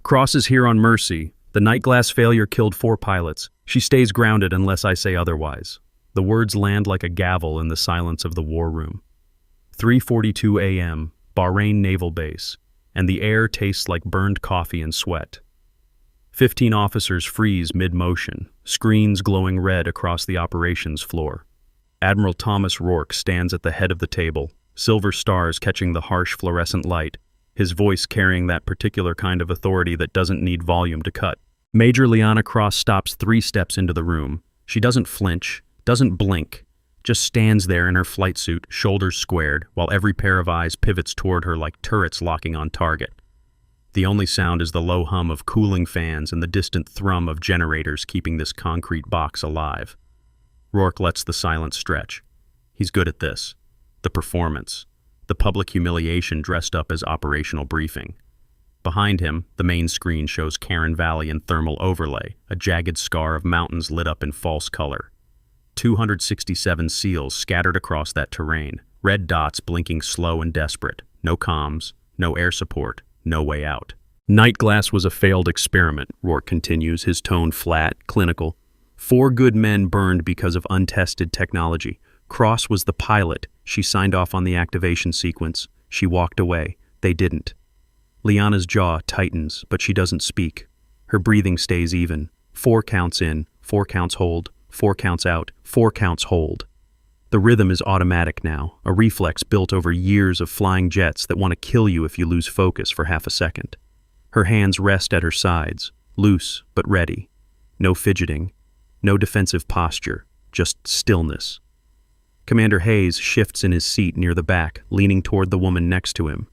Cross is here on mercy. The night glass failure killed 4 pilots. She stays grounded unless I say otherwise. The words land like a gavel in the silence of the war room. 3:42 a.m., Bahrain Naval Base, and the air tastes like burned coffee and sweat. 15 officers freeze mid-motion, screens glowing red across the operations floor. Admiral Thomas Rourke stands at the head of the table, silver stars catching the harsh fluorescent light, his voice carrying that particular kind of authority that doesn't need volume to cut. Major Liana Cross stops 3 steps into the room. She doesn't flinch, doesn't blink, just stands there in her flight suit, shoulders squared, while every pair of eyes pivots toward her like turrets locking on target. The only sound is the low hum of cooling fans and the distant thrum of generators keeping this concrete box alive. Rourke lets the silence stretch. He's good at this. The performance. The public humiliation dressed up as operational briefing. Behind him, the main screen shows Karen Valley in thermal overlay, a jagged scar of mountains lit up in false color. 267 SEALs scattered across that terrain, red dots blinking slow and desperate. No comms, no air support, no way out. Night glass was a failed experiment, Rourke continues, his tone flat, clinical. 4 good men burned because of untested technology. Cross was the pilot. She signed off on the activation sequence. She walked away. They didn't. Liana's jaw tightens, but she doesn't speak. Her breathing stays even. 4 counts in, 4 counts hold, 4 counts out, 4 counts hold. The rhythm is automatic now, a reflex built over years of flying jets that want to kill you if you lose focus for half a second. Her hands rest at her sides, loose but ready. No fidgeting, no defensive posture, just stillness. Commander Hayes shifts in his seat near the back, leaning toward the woman next to him.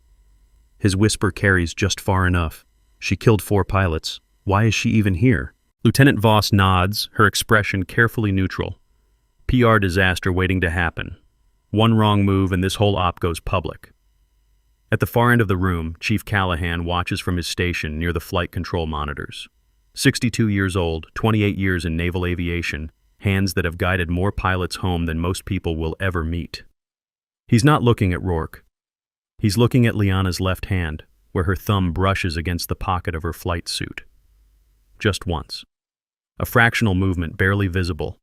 His whisper carries just far enough. She killed 4 pilots. Why is she even here? Lieutenant Voss nods, her expression carefully neutral. PR disaster waiting to happen. One wrong move and this whole op goes public. At the far end of the room, Chief Callahan watches from his station near the flight control monitors. 62 years old, 28 years in naval aviation, hands that have guided more pilots home than most people will ever meet. He's not looking at Rourke. He's looking at Liana's left hand, where her thumb brushes against the pocket of her flight suit. Just once. A fractional movement barely visible.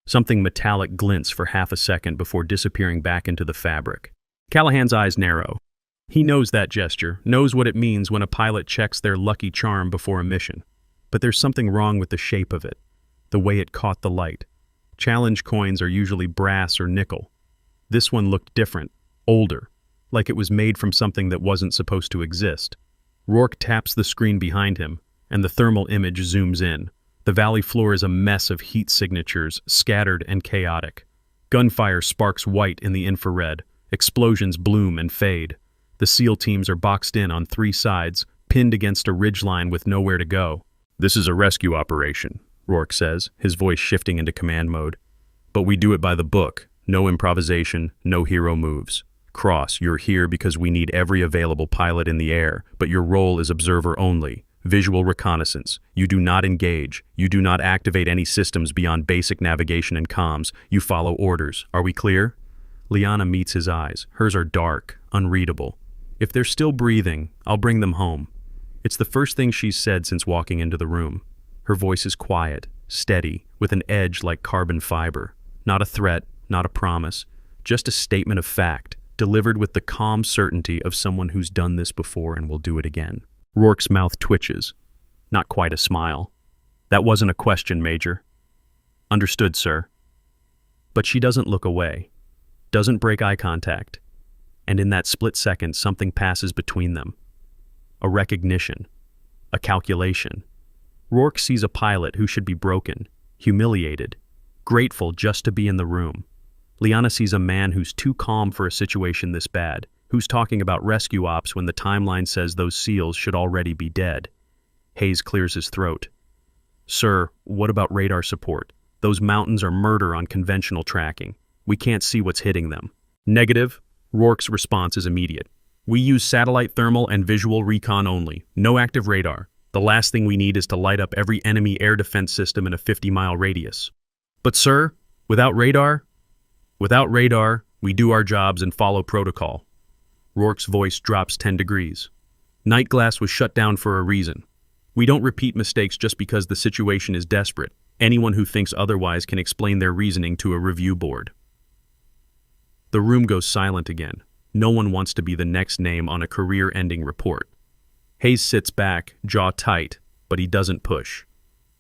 Something metallic glints for half a second before disappearing back into the fabric. Callahan's eyes narrow. He knows that gesture, knows what it means when a pilot checks their lucky charm before a mission. But there's something wrong with the shape of it, the way it caught the light. Challenge coins are usually brass or nickel. This one looked different, older, like it was made from something that wasn't supposed to exist. Rourke taps the screen behind him, and the thermal image zooms in. The valley floor is a mess of heat signatures, scattered and chaotic. Gunfire sparks white in the infrared. Explosions bloom and fade. The SEAL teams are boxed in on 3 sides, pinned against a ridgeline with nowhere to go. "This is a rescue operation," Rourke says, his voice shifting into command mode. "But we do it by the book. No improvisation, no hero moves. Cross, you're here because we need every available pilot in the air, but your role is observer only. Visual reconnaissance. You do not engage. You do not activate any systems beyond basic navigation and comms. You follow orders. Are we clear?" Liana meets his eyes. Hers are dark, unreadable. If they're still breathing, I'll bring them home. It's the first thing she's said since walking into the room. Her voice is quiet, steady, with an edge like carbon fiber. Not a threat, not a promise, just a statement of fact, delivered with the calm certainty of someone who's done this before and will do it again. Rourke's mouth twitches. Not quite a smile. "That wasn't a question, Major." "Understood, sir." But she doesn't look away, doesn't break eye contact, and in that split second something passes between them. A recognition, a calculation. Rourke sees a pilot who should be broken, humiliated, grateful just to be in the room. Liana sees a man who's too calm for a situation this bad, who's talking about rescue ops when the timeline says those SEALs should already be dead. Hayes clears his throat. "Sir, what about radar support? Those mountains are murder on conventional tracking. We can't see what's hitting them." "Negative." Rourke's response is immediate. "We use satellite thermal and visual recon only. No active radar. The last thing we need is to light up every enemy air defense system in a 50-mile radius." "But sir, without radar?" "Without radar, we do our jobs and follow protocol." Rourke's voice drops 10 degrees. "Night glass was shut down for a reason. We don't repeat mistakes just because the situation is desperate. Anyone who thinks otherwise can explain their reasoning to a review board. The room goes silent again. No one wants to be the next name on a career-ending report. Hayes sits back, jaw tight, but he doesn't push.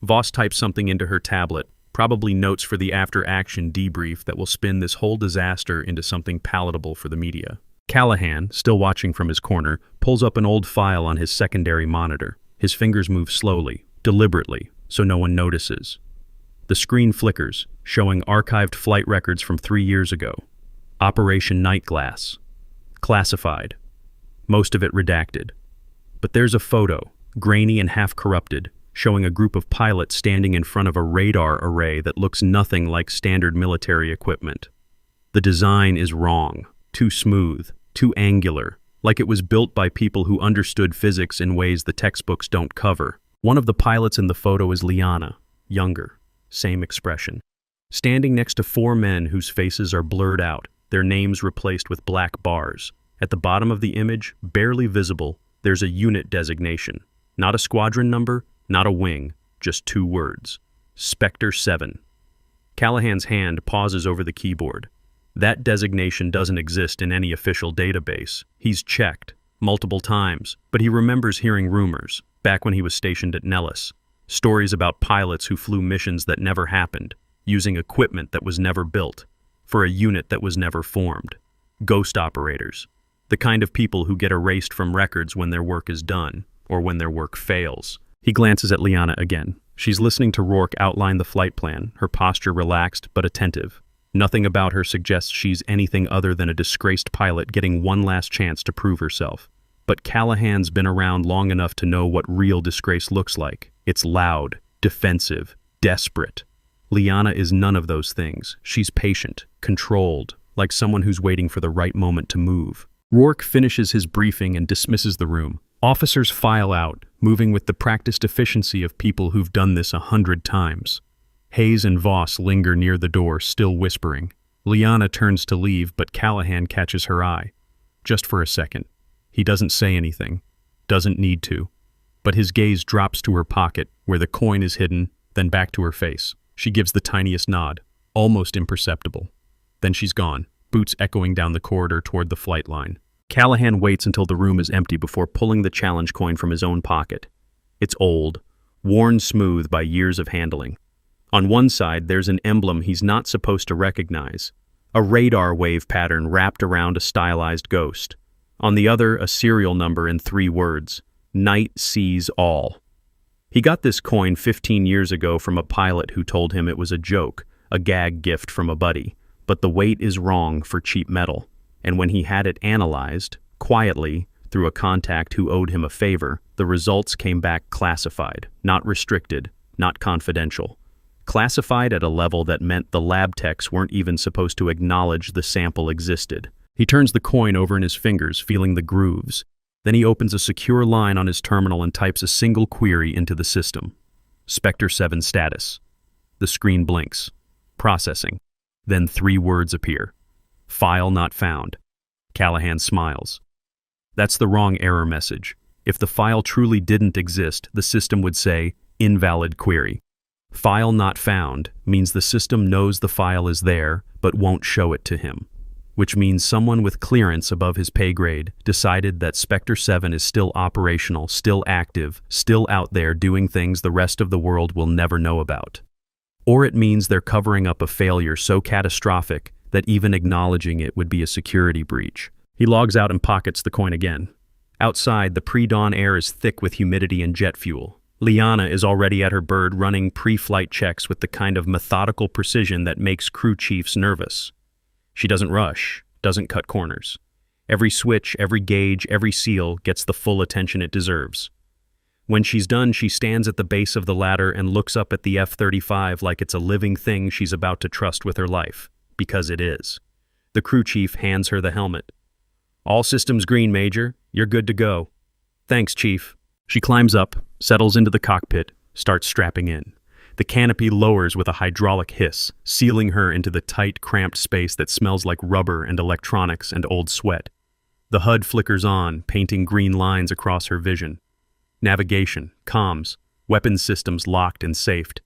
Voss types something into her tablet, probably notes for the after-action debrief that will spin this whole disaster into something palatable for the media. Callahan, still watching from his corner, pulls up an old file on his secondary monitor. His fingers move slowly, deliberately, so no one notices. The screen flickers, showing archived flight records from 3 years ago. Operation Nightglass. Classified. Most of it redacted. But there's a photo, grainy and half-corrupted, showing a group of pilots standing in front of a radar array that looks nothing like standard military equipment. The design is wrong, too smooth, too angular, like it was built by people who understood physics in ways the textbooks don't cover. One of the pilots in the photo is Liana, younger, same expression. Standing next to 4 men whose faces are blurred out, their names replaced with black bars. At the bottom of the image, barely visible, there's a unit designation. Not a squadron number, not a wing, just 2 words. Spectre 7. Callahan's hand pauses over the keyboard. That designation doesn't exist in any official database. He's checked, multiple times, but he remembers hearing rumors, back when he was stationed at Nellis. Stories about pilots who flew missions that never happened, using equipment that was never built, for a unit that was never formed. Ghost operators. The kind of people who get erased from records when their work is done, or when their work fails. He glances at Liana again. She's listening to Rourke outline the flight plan, her posture relaxed but attentive. Nothing about her suggests she's anything other than a disgraced pilot getting one last chance to prove herself. But Callahan's been around long enough to know what real disgrace looks like. It's loud, defensive, desperate. Liana is none of those things. She's patient, controlled, like someone who's waiting for the right moment to move. Rourke finishes his briefing and dismisses the room. Officers file out, moving with the practiced efficiency of people who've done this 100 times. Hayes and Voss linger near the door, still whispering. Liana turns to leave, but Callahan catches her eye. Just for a second. He doesn't say anything. Doesn't need to. But his gaze drops to her pocket, where the coin is hidden, then back to her face. She gives the tiniest nod, almost imperceptible. Then she's gone, boots echoing down the corridor toward the flight line. Callahan waits until the room is empty before pulling the challenge coin from his own pocket. It's old, worn smooth by years of handling. On one side, there's an emblem he's not supposed to recognize, a radar wave pattern wrapped around a stylized ghost. On the other, a serial number in 3 words, Night Sees All. He got this coin 15 years ago from a pilot who told him it was a joke, a gag gift from a buddy, but the weight is wrong for cheap metal, and when he had it analyzed, quietly, through a contact who owed him a favor, the results came back classified, not restricted, not confidential. Classified at a level that meant the lab techs weren't even supposed to acknowledge the sample existed. He turns the coin over in his fingers, feeling the grooves. Then he opens a secure line on his terminal and types a single query into the system. Spectre 7 status. The screen blinks. Processing. Then 3 words appear. File not found. Callahan smiles. That's the wrong error message. If the file truly didn't exist, the system would say, invalid query. File not found means the system knows the file is there, but won't show it to him. Which means someone with clearance above his pay grade decided that Spectre 7 is still operational, still active, still out there doing things the rest of the world will never know about. Or it means they're covering up a failure so catastrophic that even acknowledging it would be a security breach. He logs out and pockets the coin again. Outside, the pre-dawn air is thick with humidity and jet fuel. Liana is already at her bird running pre-flight checks with the kind of methodical precision that makes crew chiefs nervous. She doesn't rush, doesn't cut corners. Every switch, every gauge, every seal gets the full attention it deserves. When she's done, she stands at the base of the ladder and looks up at the F-35 like it's a living thing she's about to trust with her life, because it is. The crew chief hands her the helmet. All systems green, Major. You're good to go. Thanks, Chief. She climbs up, settles into the cockpit, starts strapping in. The canopy lowers with a hydraulic hiss, sealing her into the tight, cramped space that smells like rubber and electronics and old sweat. The HUD flickers on, painting green lines across her vision. Navigation, comms, weapons systems locked and safed.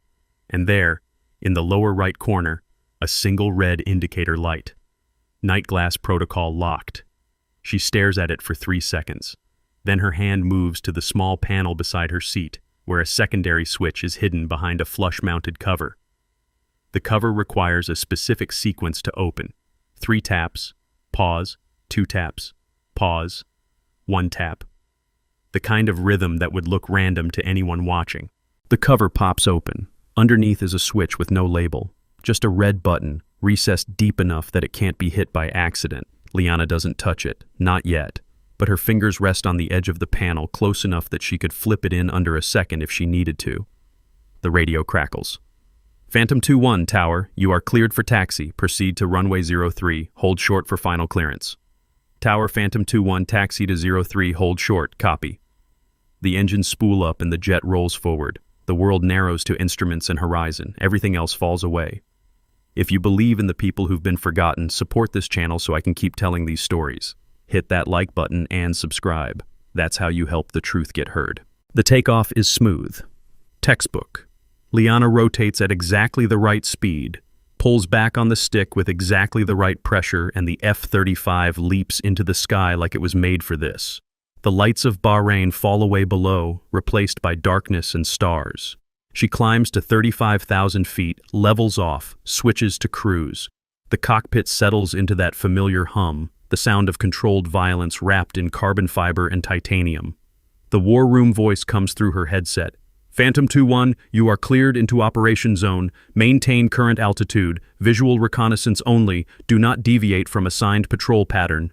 And there, in the lower right corner, a single red indicator light. Night glass protocol locked. She stares at it for 3 seconds. Then her hand moves to the small panel beside her seat, where a secondary switch is hidden behind a flush-mounted cover. The cover requires a specific sequence to open. 3 taps, pause, 2 taps, pause, 1 tap. The kind of rhythm that would look random to anyone watching. The cover pops open. Underneath is a switch with no label, just a red button, recessed deep enough that it can't be hit by accident. Liana doesn't touch it, not yet, but her fingers rest on the edge of the panel close enough that she could flip it in under a second if she needed to. The radio crackles. Phantom 2-1, Tower, you are cleared for taxi. Proceed to runway 03, hold short for final clearance. Tower Phantom 2-1, taxi to 03, hold short, copy. The engines spool up and the jet rolls forward. The world narrows to instruments and horizon. Everything else falls away. If you believe in the people who've been forgotten, support this channel so I can keep telling these stories. Hit that like button and subscribe. That's how you help the truth get heard. The takeoff is smooth. Textbook. Liana rotates at exactly the right speed, pulls back on the stick with exactly the right pressure, and the F-35 leaps into the sky like it was made for this. The lights of Bahrain fall away below, replaced by darkness and stars. She climbs to 35,000 feet, levels off, switches to cruise. The cockpit settles into that familiar hum, the sound of controlled violence wrapped in carbon fiber and titanium. The war room voice comes through her headset. Phantom 2-1, you are cleared into operation zone. Maintain current altitude. Visual reconnaissance only. Do not deviate from assigned patrol pattern.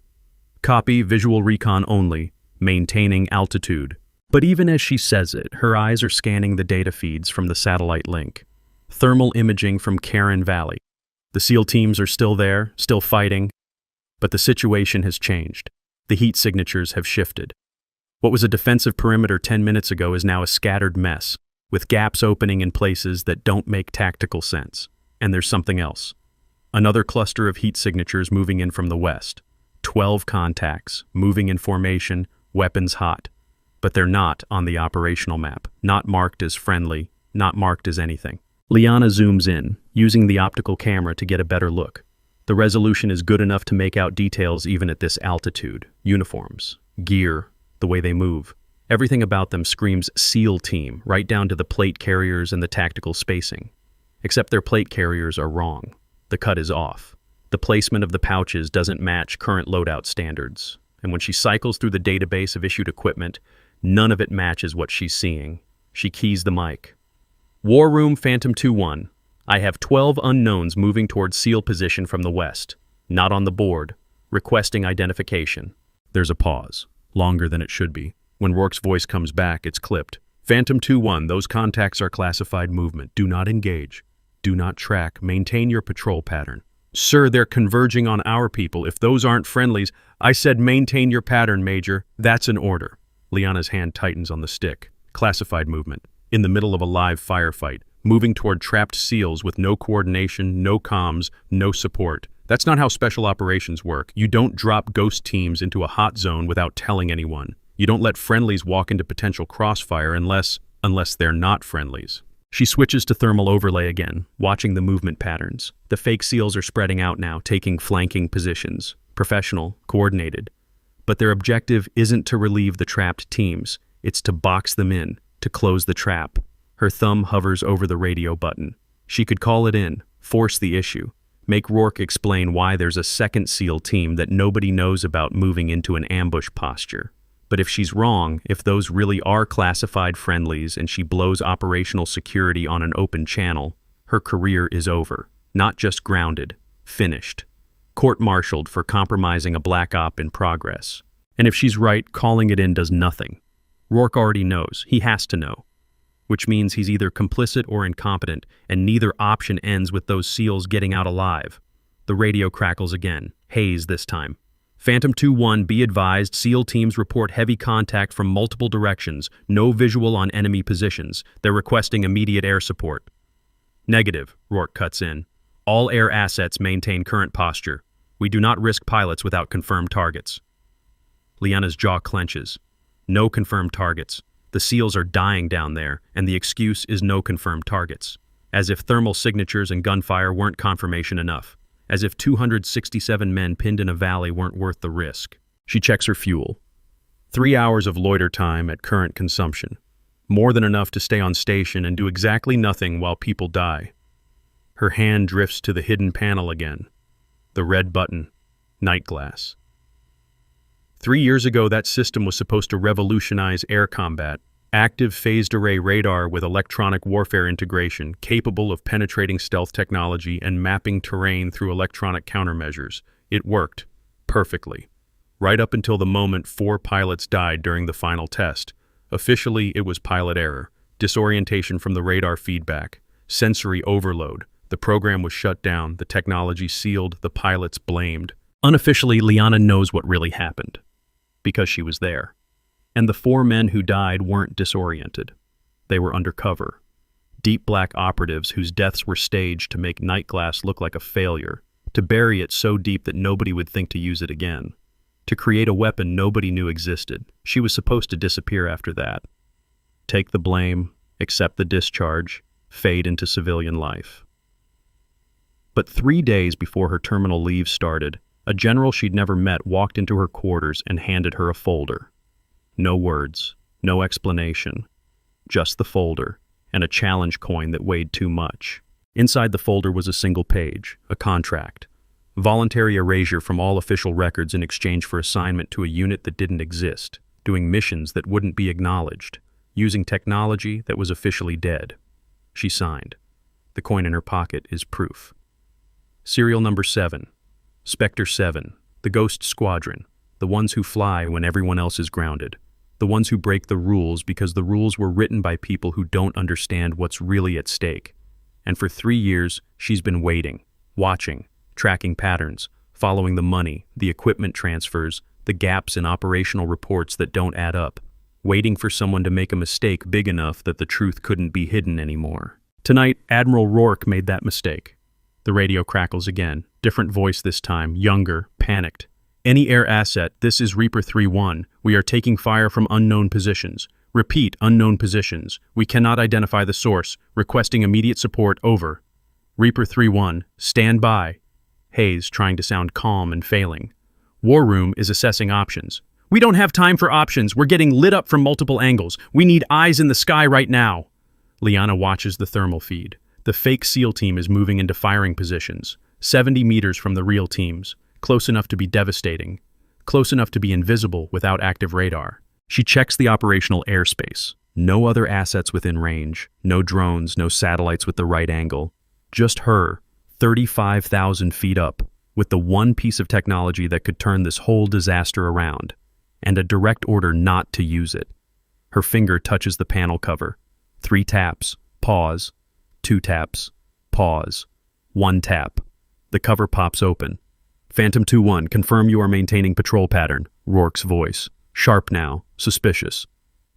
Copy, visual recon only. Maintaining altitude. But even as she says it, her eyes are scanning the data feeds from the satellite link. Thermal imaging from Karen Valley. The SEAL teams are still there, still fighting, but the situation has changed. The heat signatures have shifted. What was a defensive perimeter 10 minutes ago is now a scattered mess, with gaps opening in places that don't make tactical sense. And there's something else. Another cluster of heat signatures moving in from the west. 12 contacts, moving in formation, weapons hot. But they're not on the operational map, not marked as friendly, not marked as anything. Liana zooms in, using the optical camera to get a better look. The resolution is good enough to make out details even at this altitude. Uniforms, gear, the way they move. Everything about them screams SEAL team, right down to the plate carriers and the tactical spacing. Except their plate carriers are wrong. The cut is off. The placement of the pouches doesn't match current loadout standards. And when she cycles through the database of issued equipment, none of it matches what she's seeing. She keys the mic. War Room Phantom 2-1. I have 12 unknowns moving towards SEAL position from the west. Not on the board. Requesting identification. There's a pause. Longer than it should be. When Rourke's voice comes back, it's clipped. Phantom 2-1, those contacts are classified movement. Do not engage. Do not track. Maintain your patrol pattern. Sir, they're converging on our people. If those aren't friendlies, I said maintain your pattern, Major. That's an order. Liana's hand tightens on the stick. Classified movement. In the middle of a live firefight. Moving toward trapped SEALs with no coordination, no comms, no support. That's not how special operations work. You don't drop ghost teams into a hot zone without telling anyone. You don't let friendlies walk into potential crossfire unless they're not friendlies. She switches to thermal overlay again, watching the movement patterns. The fake SEALs are spreading out now, taking flanking positions. Professional, coordinated. But their objective isn't to relieve the trapped teams. It's to box them in, to close the trap. Her thumb hovers over the radio button. She could call it in, force the issue. Make Rourke explain why there's a second SEAL team that nobody knows about moving into an ambush posture. But if she's wrong, if those really are classified friendlies and she blows operational security on an open channel, her career is over. Not just grounded, finished. Court-martialed for compromising a black op in progress. And if she's right, calling it in does nothing. Rourke already knows. He has to know. Which means he's either complicit or incompetent, and neither option ends with those SEALs getting out alive. The radio crackles again. Haze this time. Phantom 2-1, be advised, SEAL teams report heavy contact from multiple directions, no visual on enemy positions. They're requesting immediate air support. Negative, Rourke cuts in. All air assets maintain current posture. We do not risk pilots without confirmed targets. Liana's jaw clenches. No confirmed targets. The SEALs are dying down there, and the excuse is no confirmed targets. As if thermal signatures and gunfire weren't confirmation enough. As if 267 men pinned in a valley weren't worth the risk. She checks her fuel. 3 hours of loiter time at current consumption. More than enough to stay on station and do exactly nothing while people die. Her hand drifts to the hidden panel again. The red button. Night glass. 3 years ago, that system was supposed to revolutionize air combat. Active phased array radar with electronic warfare integration, capable of penetrating stealth technology and mapping terrain through electronic countermeasures. It worked. Perfectly. Right up until the moment 4 pilots died during the final test. Officially, it was pilot error, disorientation from the radar feedback, sensory overload. The program was shut down, the technology sealed, the pilots blamed. Unofficially, Liana knows what really happened. Because she was there. And the 4 men who died weren't disoriented. They were undercover. Deep black operatives whose deaths were staged to make Night Glass look like a failure, to bury it so deep that nobody would think to use it again, to create a weapon nobody knew existed. She was supposed to disappear after that. Take the blame, accept the discharge, fade into civilian life. But 3 days before her terminal leave started, a general she'd never met walked into her quarters and handed her a folder. No words, no explanation, just the folder, and a challenge coin that weighed too much. Inside the folder was a single page, a contract. Voluntary erasure from all official records in exchange for assignment to a unit that didn't exist, doing missions that wouldn't be acknowledged, using technology that was officially dead. She signed. The coin in her pocket is proof. Serial number 7. Spectre 7, the Ghost Squadron, the ones who fly when everyone else is grounded, the ones who break the rules because the rules were written by people who don't understand what's really at stake. And for 3 years, she's been waiting, watching, tracking patterns, following the money, the equipment transfers, the gaps in operational reports that don't add up, waiting for someone to make a mistake big enough that the truth couldn't be hidden anymore. Tonight, Admiral Rourke made that mistake. The radio crackles again. Different voice this time, younger, panicked. Any air asset, this is Reaper 3-1. We are taking fire from unknown positions. Repeat, unknown positions. We cannot identify the source. Requesting immediate support, over. Reaper 3-1, stand by. Hayes, trying to sound calm and failing. War Room is assessing options. We don't have time for options. We're getting lit up from multiple angles. We need eyes in the sky right now. Liana watches the thermal feed. The fake SEAL team is moving into firing positions, 70 meters from the real teams, close enough to be devastating, close enough to be invisible without active radar. She checks the operational airspace. No other assets within range, no drones, no satellites with the right angle. Just her, 35,000 feet up, with the one piece of technology that could turn this whole disaster around, and a direct order not to use it. Her finger touches the panel cover. 3 taps, pause. 2 taps, pause. 1 tap. The cover pops open. Phantom 2-1, confirm you are maintaining patrol pattern. Rourke's voice. Sharp now, suspicious.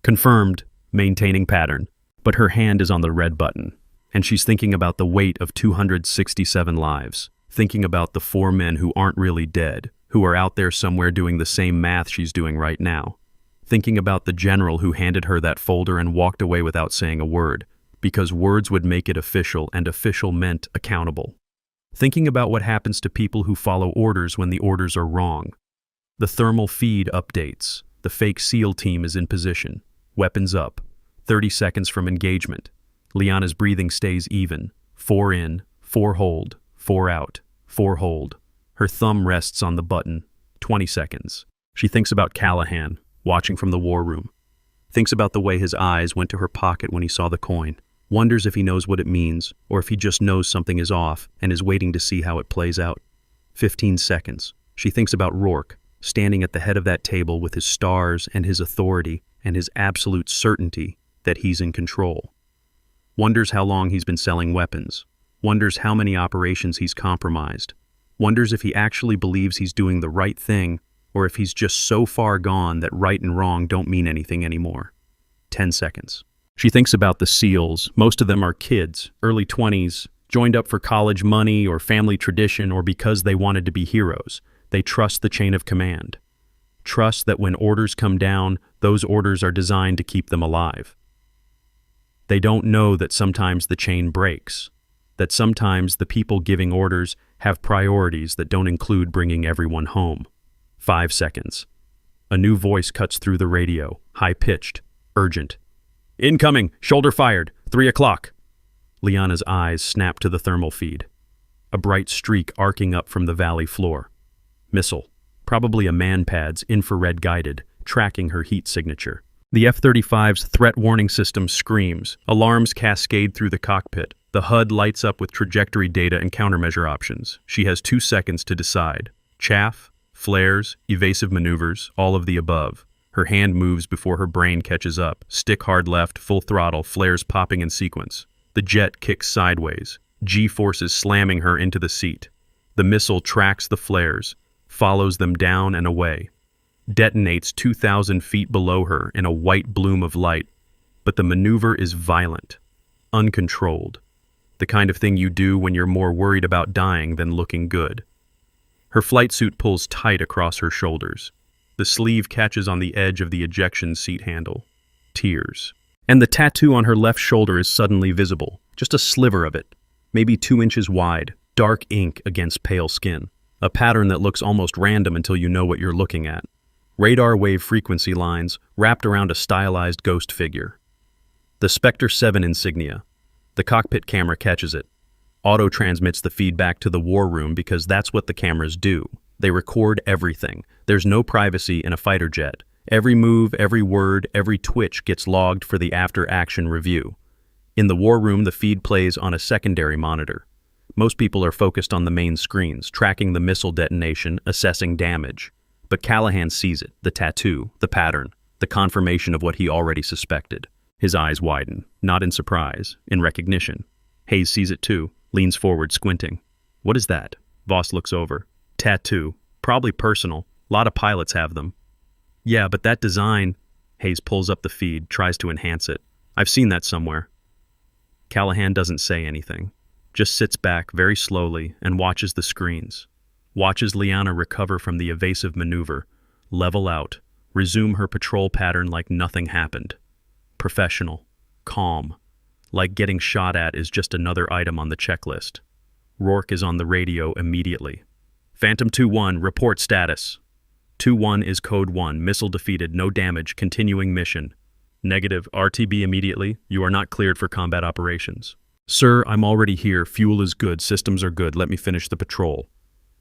Confirmed, maintaining pattern. But her hand is on the red button, and she's thinking about the weight of 267 lives, thinking about the 4 men who aren't really dead, who are out there somewhere doing the same math she's doing right now. Thinking about the general who handed her that folder and walked away without saying a word, because words would make it official, and official meant accountable. Thinking about what happens to people who follow orders when the orders are wrong. The thermal feed updates. The fake SEAL team is in position. Weapons up. 30 seconds from engagement. Liana's breathing stays even. 4 in, 4 hold, 4 out, 4 hold. Her thumb rests on the button. 20 seconds. She thinks about Callahan, watching from the war room. Thinks about the way his eyes went to her pocket when he saw the coin. Wonders if he knows what it means, or if he just knows something is off and is waiting to see how it plays out. 15 seconds. She thinks about Rourke, standing at the head of that table with his stars and his authority and his absolute certainty that he's in control. Wonders how long he's been selling weapons. Wonders how many operations he's compromised. Wonders if he actually believes he's doing the right thing, or if he's just so far gone that right and wrong don't mean anything anymore. 10 seconds. She thinks about the SEALs. Most of them are kids, early 20s, joined up for college money or family tradition or because they wanted to be heroes. They trust the chain of command. Trust that when orders come down, those orders are designed to keep them alive. They don't know that sometimes the chain breaks, that sometimes the people giving orders have priorities that don't include bringing everyone home. 5 seconds. A new voice cuts through the radio, high-pitched, urgent. Incoming! Shoulder fired! 3 o'clock! Liana's eyes snap to the thermal feed. A bright streak arcing up from the valley floor. Missile. Probably a MANPADS infrared guided, tracking her heat signature. The F-35's threat warning system screams. Alarms cascade through the cockpit. The HUD lights up with trajectory data and countermeasure options. She has 2 seconds to decide. Chaff, flares, evasive maneuvers, all of the above. Her hand moves before her brain catches up. Stick hard left, full throttle, flares popping in sequence. The jet kicks sideways. G-forces slamming her into the seat. The missile tracks the flares, follows them down and away. Detonates 2,000 feet below her in a white bloom of light. But the maneuver is violent, uncontrolled. The kind of thing you do when you're more worried about dying than looking good. Her flight suit pulls tight across her shoulders. The sleeve catches on the edge of the ejection seat handle. Tears. And the tattoo on her left shoulder is suddenly visible, just a sliver of it, maybe 2 inches wide, dark ink against pale skin. A pattern that looks almost random until you know what you're looking at. Radar wave frequency lines wrapped around a stylized ghost figure. The Spectre 7 insignia. The cockpit camera catches it. Auto transmits the feedback to the war room because that's what the cameras do. They record everything. There's no privacy in a fighter jet. Every move, every word, every twitch gets logged for the after-action review. In the war room, the feed plays on a secondary monitor. Most people are focused on the main screens, tracking the missile detonation, assessing damage. But Callahan sees it, the tattoo, the pattern, the confirmation of what he already suspected. His eyes widen, not in surprise, in recognition. Hayes sees it too, leans forward, squinting. What is that? Voss looks over. Tattoo. Probably personal. Lot of pilots have them. Yeah, but that design... Hayes pulls up the feed, tries to enhance it. I've seen that somewhere. Callahan doesn't say anything. Just sits back very slowly and watches the screens. Watches Liana recover from the evasive maneuver, level out, resume her patrol pattern like nothing happened. Professional. Calm. Like getting shot at is just another item on the checklist. Rourke is on the radio immediately. Phantom 2-1, report status. 2-1 is code 1, missile defeated, no damage, continuing mission. Negative, RTB immediately, you are not cleared for combat operations. Sir, I'm already here, fuel is good, systems are good, let me finish the patrol.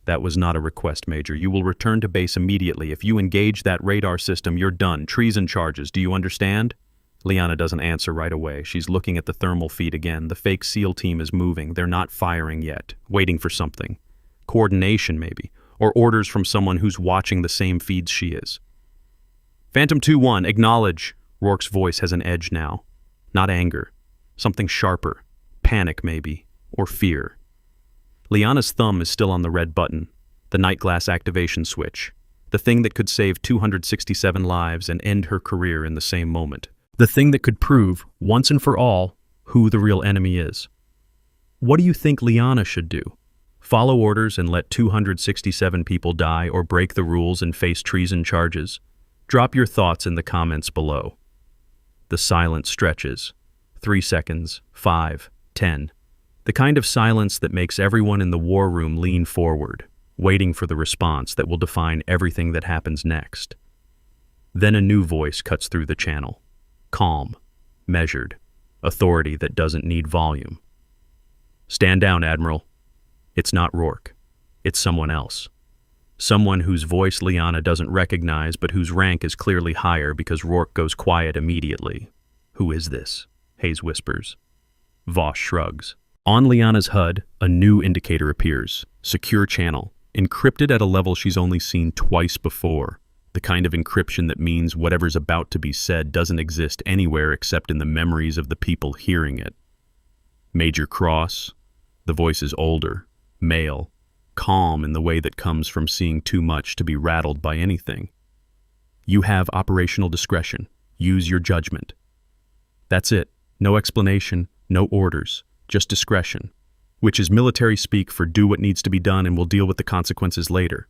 That was not a request, Major. You will return to base immediately. If you engage that radar system, you're done. Treason charges, do you understand? Liana doesn't answer right away. She's looking at the thermal feed again. The fake SEAL team is moving. They're not firing yet, waiting for something. Coordination, maybe, or orders from someone who's watching the same feeds she is. Phantom 2-1, acknowledge. Rourke's voice has an edge now. Not anger. Something sharper. Panic, maybe, or fear. Liana's thumb is still on the red button, the night glass activation switch, the thing that could save 267 lives and end her career in the same moment. The thing that could prove, once and for all, who the real enemy is. What do you think Liana should do? Follow orders and let 267 people die or break the rules and face treason charges? Drop your thoughts in the comments below. The silence stretches. 3 seconds, 5, 10. The kind of silence that makes everyone in the war room lean forward, waiting for the response that will define everything that happens next. Then a new voice cuts through the channel. Calm, measured, authority that doesn't need volume. Stand down, Admiral. It's not Rourke. It's someone else. Someone whose voice Liana doesn't recognize but whose rank is clearly higher because Rourke goes quiet immediately. Who is this? Hayes whispers. Voss shrugs. On Liana's HUD, a new indicator appears. Secure channel. Encrypted at a level she's only seen twice before. The kind of encryption that means whatever's about to be said doesn't exist anywhere except in the memories of the people hearing it. Major Cross. The voice is older, male, calm in the way that comes from seeing too much to be rattled by anything. You have operational discretion. Use your judgment. That's it. No explanation, no orders. Just discretion, which is military speak for do what needs to be done and we'll deal with the consequences later.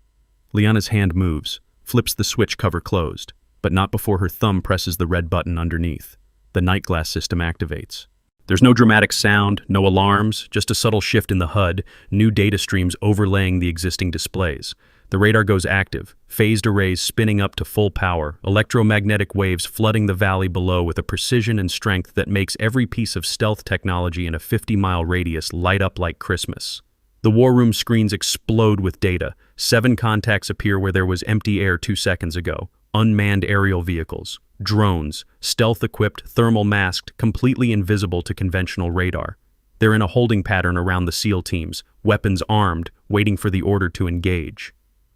Liana's hand moves. flips the switch cover closed, but not before her thumb presses the red button underneath. The night glass system activates. There's no dramatic sound, no alarms, just a subtle shift in the HUD, new data streams overlaying the existing displays. The radar goes active, phased arrays spinning up to full power, electromagnetic waves flooding the valley below with a precision and strength that makes every piece of stealth technology in a 50-mile radius light up like Christmas. The war room screens explode with data. 7 contacts appear where there was empty air 2 seconds ago. Unmanned aerial vehicles, drones, stealth-equipped, thermal-masked, completely invisible to conventional radar. They're in a holding pattern around the SEAL teams, weapons armed, waiting for the order to engage.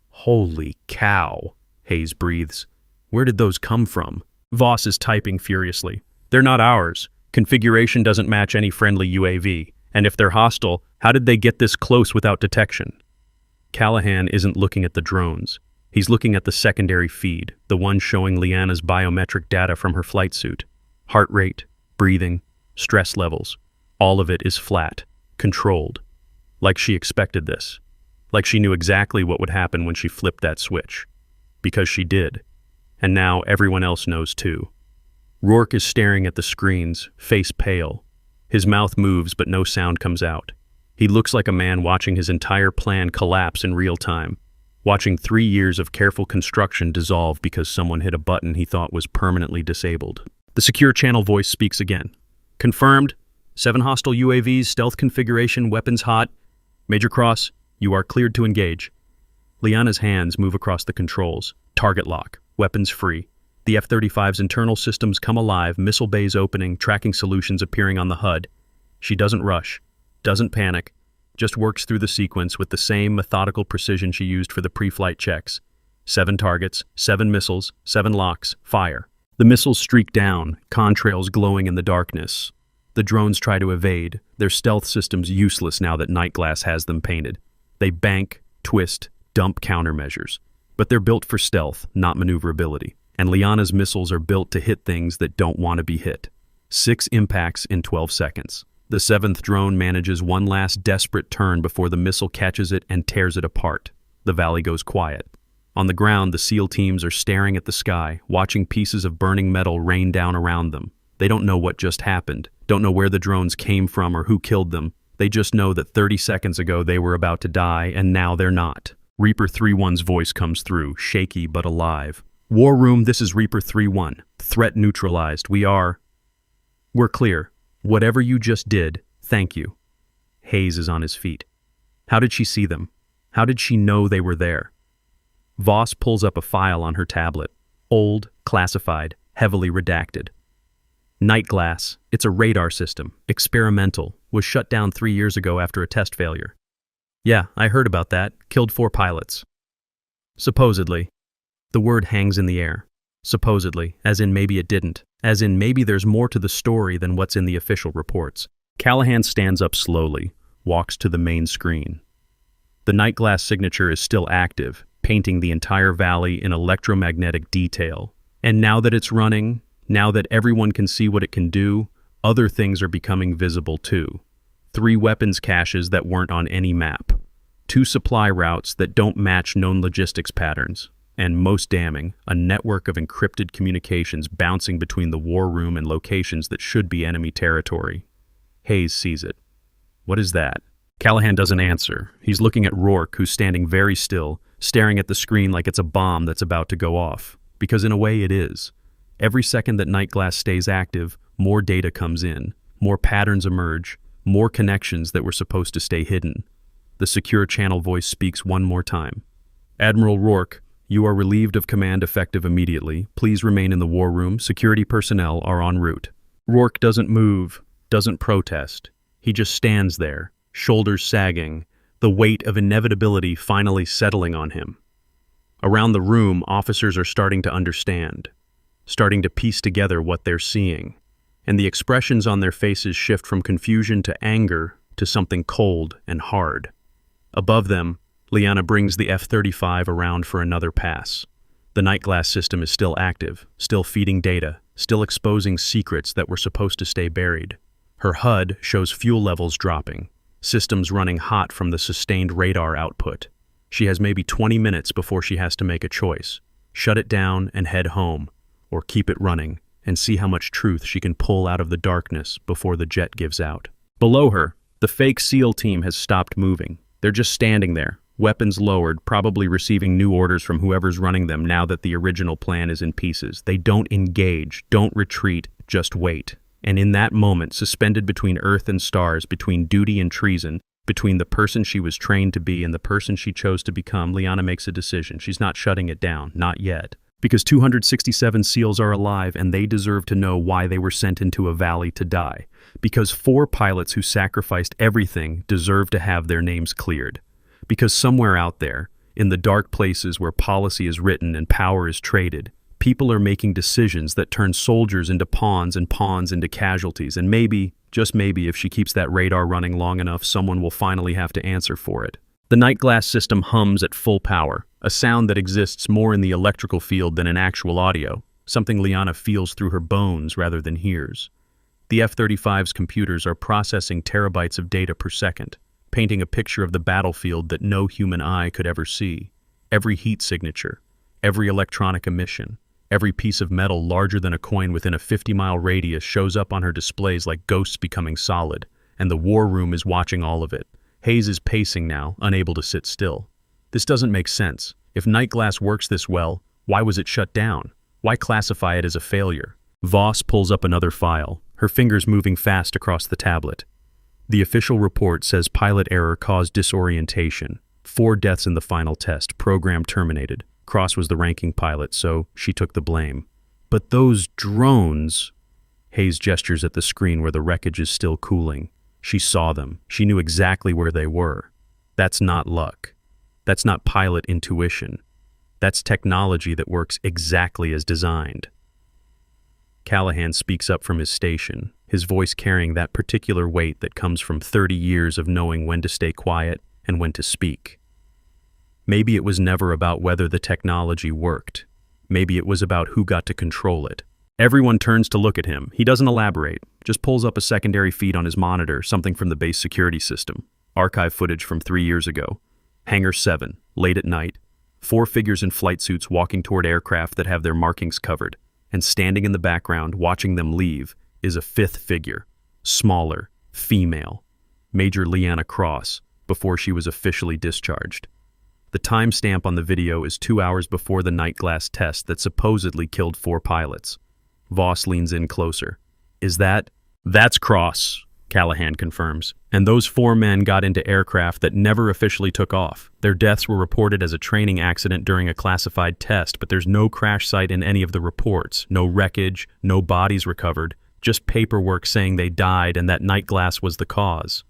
Holy cow, Hayes breathes. Where did those come from? Voss is typing furiously. They're not ours. Configuration doesn't match any friendly UAV. And if they're hostile, how did they get this close without detection? Callahan isn't looking at the drones. He's looking at the secondary feed, the one showing Liana's biometric data from her flight suit. Heart rate, breathing, stress levels. All of it is flat, controlled. Like she expected this. Like she knew exactly what would happen when she flipped that switch. Because she did. And now everyone else knows too. Rourke is staring at the screens, face pale. His mouth moves but no sound comes out. He looks like a man watching his entire plan collapse in real time. Watching 3 years of careful construction dissolve because someone hit a button he thought was permanently disabled. The secure channel voice speaks again. Confirmed. 7 hostile UAVs, stealth configuration, weapons hot. Major Cross, you are cleared to engage. Liana's hands move across the controls. Target lock. Weapons free. The F-35's internal systems come alive, missile bays opening, tracking solutions appearing on the HUD. She doesn't rush, doesn't panic, just works through the sequence with the same methodical precision she used for the pre-flight checks. 7 targets, 7 missiles, 7 locks, fire. The missiles streak down, contrails glowing in the darkness. The drones try to evade, their stealth systems useless now that Nightglass has them painted. They bank, twist, dump countermeasures. But they're built for stealth, not maneuverability. And Liana's missiles are built to hit things that don't want to be hit. 6 impacts in 12 seconds. The 7th drone manages one last desperate turn before the missile catches it and tears it apart. The valley goes quiet. On the ground, the SEAL teams are staring at the sky, watching pieces of burning metal rain down around them. They don't know what just happened, don't know where the drones came from or who killed them. They just know that 30 seconds ago they were about to die, and now they're not. Reaper 3-1's voice comes through, shaky but alive. War Room, this is Reaper 3-1. Threat neutralized. We're clear. Whatever you just did, thank you. Hayes is on his feet. How did she see them? How did she know they were there? Voss pulls up a file on her tablet. Old, classified, heavily redacted. Nightglass, it's a radar system, experimental, was shut down 3 years ago after a test failure. Yeah, I heard about that. Killed 4 pilots. Supposedly. The word hangs in the air. Supposedly, as in maybe it didn't. As in maybe there's more to the story than what's in the official reports. Callahan stands up slowly, walks to the main screen. The Nightglass signature is still active, painting the entire valley in electromagnetic detail. And now that it's running, now that everyone can see what it can do, other things are becoming visible too. 3 weapons caches that weren't on any map. 2 supply routes that don't match known logistics patterns. And most damning, a network of encrypted communications bouncing between the war room and locations that should be enemy territory. Hayes sees it. What is that? Callahan doesn't answer. He's looking at Rourke, who's standing very still, staring at the screen like it's a bomb that's about to go off. Because in a way it is. Every second that Nightglass stays active, more data comes in, more patterns emerge, more connections that were supposed to stay hidden. The secure channel voice speaks one more time. Admiral Rourke, you are relieved of command effective immediately. Please remain in the war room. Security personnel are en route. Rourke doesn't move, doesn't protest. He just stands there, shoulders sagging, the weight of inevitability finally settling on him. Around the room, officers are starting to understand, starting to piece together what they're seeing, and the expressions on their faces shift from confusion to anger to something cold and hard. Above them, Liana brings the F-35 around for another pass. The Nightglass system is still active, still feeding data, still exposing secrets that were supposed to stay buried. Her HUD shows fuel levels dropping, systems running hot from the sustained radar output. She has maybe 20 minutes before she has to make a choice. Shut it down and head home, or keep it running and see how much truth she can pull out of the darkness before the jet gives out. Below her, the fake SEAL team has stopped moving. They're just standing there, weapons lowered, probably receiving new orders from whoever's running them now that the original plan is in pieces. They don't engage, don't retreat, just wait. And in that moment, suspended between earth and stars, between duty and treason, between the person she was trained to be and the person she chose to become, Liana makes a decision. She's not shutting it down, not yet. Because 267 SEALs are alive and they deserve to know why they were sent into a valley to die. Because 4 pilots who sacrificed everything deserve to have their names cleared. Because somewhere out there, in the dark places where policy is written and power is traded, people are making decisions that turn soldiers into pawns and pawns into casualties. And maybe, just maybe, if she keeps that radar running long enough, someone will finally have to answer for it. The night glass system hums at full power, a sound that exists more in the electrical field than in actual audio, something Liana feels through her bones rather than hears. The F-35's computers are processing terabytes of data per second, painting a picture of the battlefield that no human eye could ever see. Every heat signature, every electronic emission, every piece of metal larger than a coin within a 50-mile radius shows up on her displays like ghosts becoming solid, and the war room is watching all of it. Hayes is pacing now, unable to sit still. This doesn't make sense. If Night Glass works this well, why was it shut down? Why classify it as a failure? Voss pulls up another file, her fingers moving fast across the tablet. The official report says pilot error caused disorientation. 4 deaths in the final test, program terminated. Cross was the ranking pilot, so she took the blame. But those drones... Hayes gestures at the screen where the wreckage is still cooling. She saw them. She knew exactly where they were. That's not luck. That's not pilot intuition. That's technology that works exactly as designed. Callahan speaks up from his station, his voice carrying that particular weight that comes from 30 years of knowing when to stay quiet and when to speak. Maybe it was never about whether the technology worked. Maybe it was about who got to control it. Everyone turns to look at him. He doesn't elaborate, just pulls up a secondary feed on his monitor, something from the base security system. Archive footage from 3 years ago. Hangar 7, late at night. 4 figures in flight suits walking toward aircraft that have their markings covered. And standing in the background, watching them leave, is a 5th figure. Smaller, female. Major Liana Cross, before she was officially discharged. The timestamp on the video is 2 hours before the night glass test that supposedly killed 4 pilots. Voss leans in closer. That's Cross, Callahan confirms. And those 4 men got into aircraft that never officially took off. Their deaths were reported as a training accident during a classified test, but there's no crash site in any of the reports, no wreckage, no bodies recovered, just paperwork saying they died and that night glass was the cause.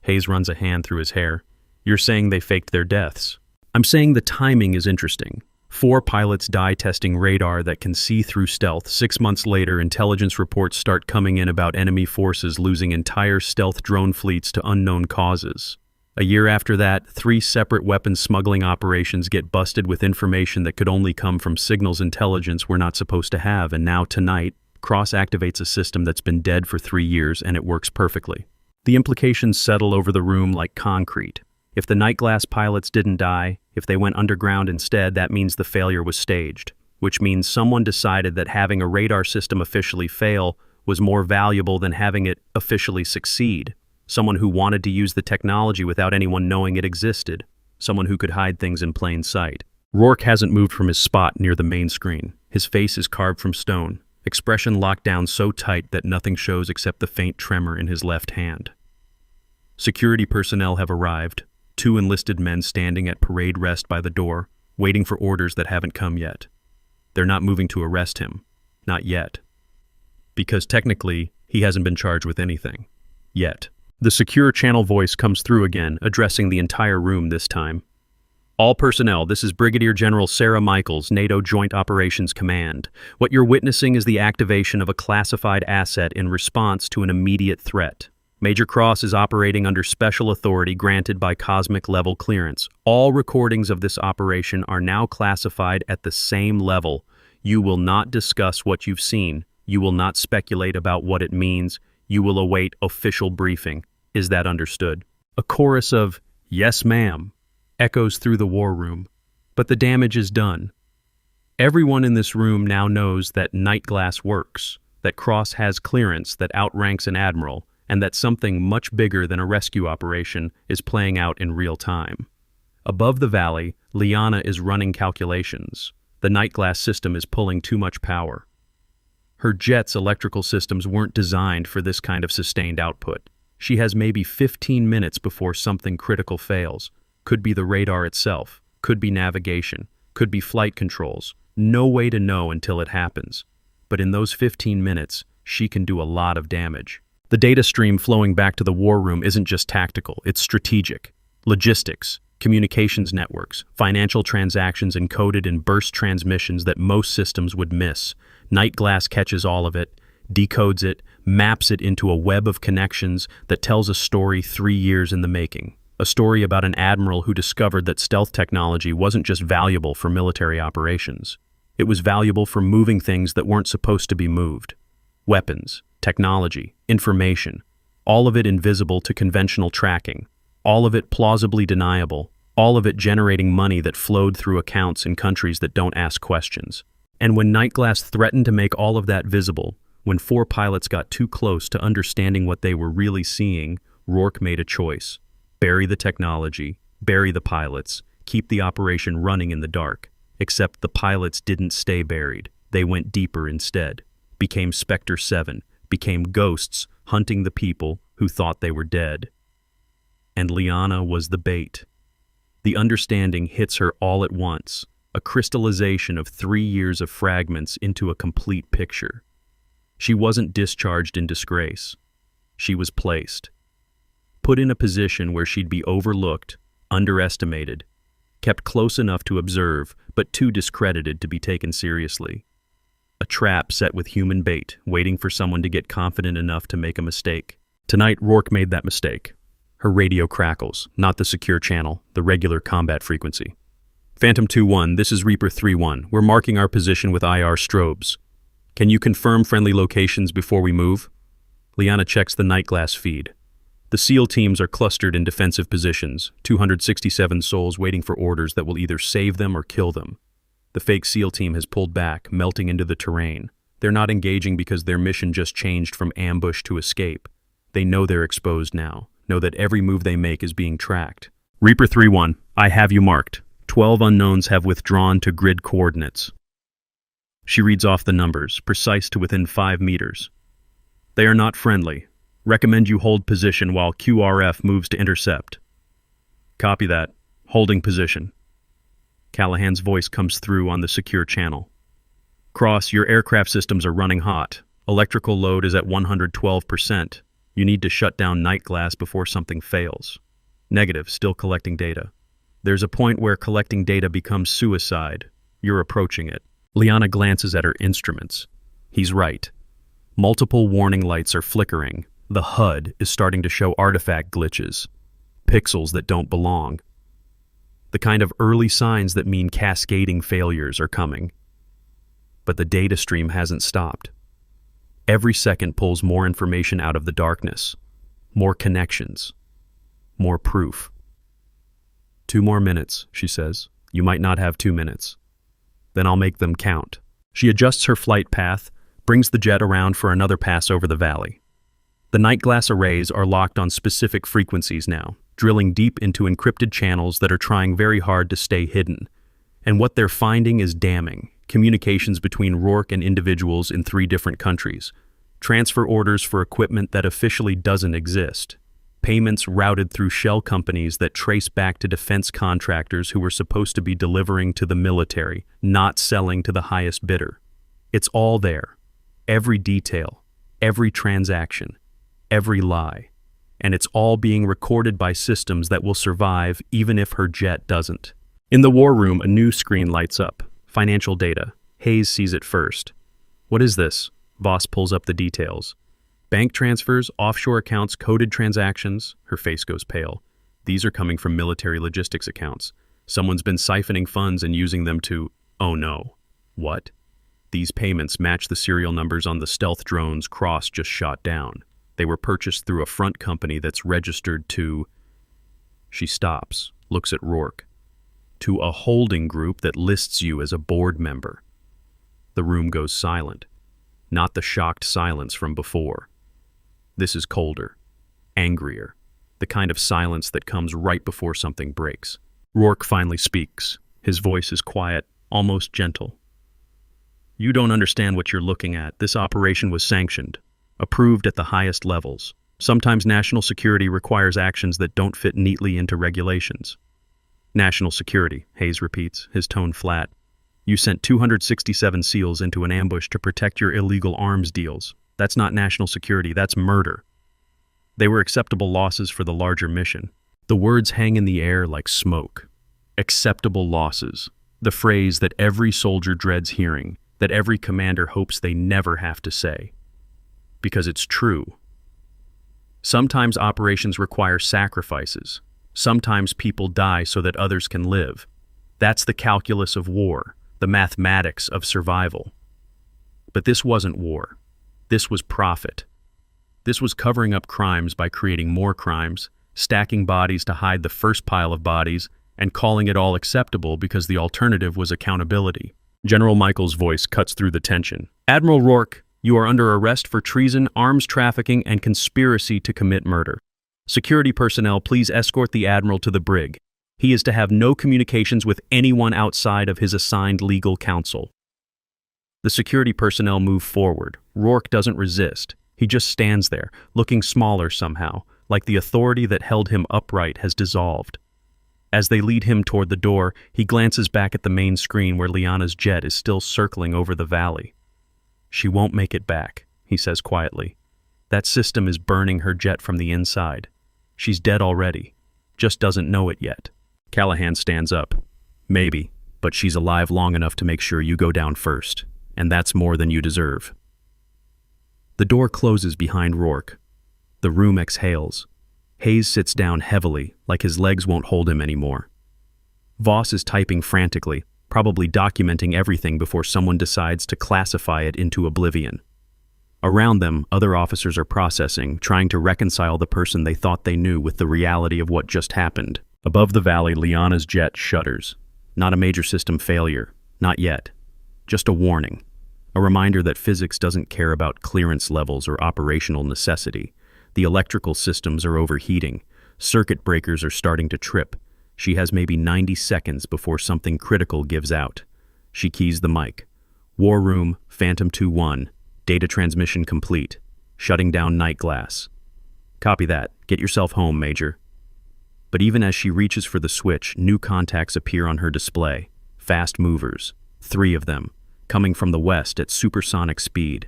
Hayes runs a hand through his hair. You're saying they faked their deaths. I'm saying the timing is interesting. 4 pilots die testing radar that can see through stealth. 6 months later, intelligence reports start coming in about enemy forces losing entire stealth drone fleets to unknown causes. A year after that, 3 separate weapons smuggling operations get busted with information that could only come from signals intelligence we're not supposed to have, and now tonight, Cross activates a system that's been dead for 3 years and it works perfectly. The implications settle over the room like concrete. If the night glass pilots didn't die, if they went underground instead, that means the failure was staged, which means someone decided that having a radar system officially fail was more valuable than having it officially succeed. Someone who wanted to use the technology without anyone knowing it existed. Someone who could hide things in plain sight. Rourke hasn't moved from his spot near the main screen. His face is carved from stone, expression locked down so tight that nothing shows except the faint tremor in his left hand. Security personnel have arrived. 2 enlisted men standing at parade rest by the door, waiting for orders that haven't come yet. They're not moving to arrest him. Not yet. Because technically, he hasn't been charged with anything. Yet. The secure channel voice comes through again, addressing the entire room this time. All personnel, this is Brigadier General Sarah Michaels, NATO Joint Operations Command. What you're witnessing is the activation of a classified asset in response to an immediate threat. Major Cross is operating under special authority granted by cosmic level clearance. All recordings of this operation are now classified at the same level. You will not discuss what you've seen. You will not speculate about what it means. You will await official briefing. Is that understood? A chorus of, "Yes, ma'am," echoes through the war room. But the damage is done. Everyone in this room now knows that Nightglass works, that Cross has clearance that outranks an admiral, and that something much bigger than a rescue operation is playing out in real time. Above the valley, Liana is running calculations. The Nightglass system is pulling too much power. Her jet's electrical systems weren't designed for this kind of sustained output. She has maybe 15 minutes before something critical fails. Could be the radar itself, could be navigation, could be flight controls. No way to know until it happens. But in those 15 minutes, she can do a lot of damage. The data stream flowing back to the war room isn't just tactical, it's strategic. Logistics, communications networks, financial transactions encoded in burst transmissions that most systems would miss. Nightglass catches all of it, decodes it, maps it into a web of connections that tells a story 3 years in the making. A story about an admiral who discovered that stealth technology wasn't just valuable for military operations. It was valuable for moving things that weren't supposed to be moved. Weapons, technology, information, all of it invisible to conventional tracking, all of it plausibly deniable, all of it generating money that flowed through accounts in countries that don't ask questions. And when Nightglass threatened to make all of that visible, when 4 pilots got too close to understanding what they were really seeing, Rourke made a choice. Bury the technology, bury the pilots, keep the operation running in the dark. Except the pilots didn't stay buried. They went deeper instead. Became Spectre 7, became ghosts hunting the people who thought they were dead. And Liana was the bait. The understanding hits her all at once, a crystallization of 3 years of fragments into a complete picture. She wasn't discharged in disgrace. She was placed. Put in a position where she'd be overlooked, underestimated, kept close enough to observe, but too discredited to be taken seriously. A trap set with human bait, waiting for someone to get confident enough to make a mistake. Tonight, Rourke made that mistake. Her radio crackles, not the secure channel, the regular combat frequency. Phantom 2-1, this is Reaper 3-1. We're marking our position with IR strobes. Can you confirm friendly locations before we move? Liana checks the Nightglass feed. The SEAL teams are clustered in defensive positions, 267 souls waiting for orders that will either save them or kill them. The fake SEAL team has pulled back, melting into the terrain. They're not engaging because their mission just changed from ambush to escape. They know they're exposed now, know that every move they make is being tracked. Reaper 3-1, I have you marked. 12 unknowns have withdrawn to grid coordinates. She reads off the numbers, precise to within 5 meters. They are not friendly. Recommend you hold position while QRF moves to intercept. Copy that. Holding position. Callahan's voice comes through on the secure channel. Cross, your aircraft systems are running hot. Electrical load is at 112%. You need to shut down Nightglass before something fails. Negative, still collecting data. There's a point where collecting data becomes suicide. You're approaching it. Liana glances at her instruments. He's right. Multiple warning lights are flickering. The HUD is starting to show artifact glitches. Pixels that don't belong. The kind of early signs that mean cascading failures are coming. But the data stream hasn't stopped. Every second pulls more information out of the darkness. More connections. More proof. 2 more minutes, she says. You might not have 2 minutes. Then I'll make them count. She adjusts her flight path, brings the jet around for another pass over the valley. The Nightglass arrays are locked on specific frequencies now, drilling deep into encrypted channels that are trying very hard to stay hidden. And what they're finding is damning. Communications between Rourke and individuals in 3 different countries. Transfer orders for equipment that officially doesn't exist. Payments routed through shell companies that trace back to defense contractors who were supposed to be delivering to the military, not selling to the highest bidder. It's all there. Every detail, every transaction, every lie. And it's all being recorded by systems that will survive even if her jet doesn't. In the war room, a new screen lights up. Financial data. Hayes sees it first. What is this? Voss pulls up the details. Bank transfers, offshore accounts, coded transactions. Her face goes pale. These are coming from military logistics accounts. Someone's been siphoning funds and using them to... Oh no. What? These payments match the serial numbers on the stealth drones Cross just shot down. They were purchased through a front company that's registered to... She stops, looks at Rourke. To a holding group that lists you as a board member. the room goes silent. Not the shocked silence from before. This is colder, angrier, the kind of silence that comes right before something breaks. Rourke finally speaks. His voice is quiet, almost gentle. You don't understand what you're looking at. This operation was sanctioned, approved at the highest levels. Sometimes national security requires actions that don't fit neatly into regulations. National security, Hayes repeats, his tone flat. You sent 267 SEALs into an ambush to protect your illegal arms deals. That's not national security, that's murder. They were acceptable losses for the larger mission. The words hang in the air like smoke. Acceptable losses. The phrase that every soldier dreads hearing, that every commander hopes they never have to say. Because it's true. Sometimes operations require sacrifices. Sometimes people die so that others can live. That's the calculus of war, the mathematics of survival. But this wasn't war. This was profit. This was covering up crimes by creating more crimes, stacking bodies to hide the first pile of bodies, and calling it all acceptable because the alternative was accountability. General Michael's voice cuts through the tension. Admiral Rourke, you are under arrest for treason, arms trafficking, and conspiracy to commit murder. Security personnel, please escort the Admiral to the brig. He is to have no communications with anyone outside of his assigned legal counsel. The security personnel move forward. Rourke doesn't resist. He just stands there, looking smaller somehow, like the authority that held him upright has dissolved. As they lead him toward the door, he glances back at the main screen where Liana's jet is still circling over the valley. She won't make it back, he says quietly. That system is burning her jet from the inside. She's dead already, just doesn't know it yet. Callahan stands up. Maybe, but she's alive long enough to make sure you go down first, and that's more than you deserve. The door closes behind Rourke. The room exhales. Hayes sits down heavily, like his legs won't hold him anymore. Voss is typing frantically, probably documenting everything before someone decides to classify it into oblivion. Around them, other officers are processing, trying to reconcile the person they thought they knew with the reality of what just happened. Above the valley, Liana's jet shudders. Not a major system failure. Not yet. Just a warning. A reminder that physics doesn't care about clearance levels or operational necessity. The electrical systems are overheating. Circuit breakers are starting to trip. She has maybe 90 seconds before something critical gives out. She keys the mic. War Room, Phantom 2-1. Data transmission complete. Shutting down Night Glass. Copy that. Get yourself home, Major. But even as she reaches for the switch, new contacts appear on her display. Fast movers. 3 of them. Coming from the west at supersonic speed.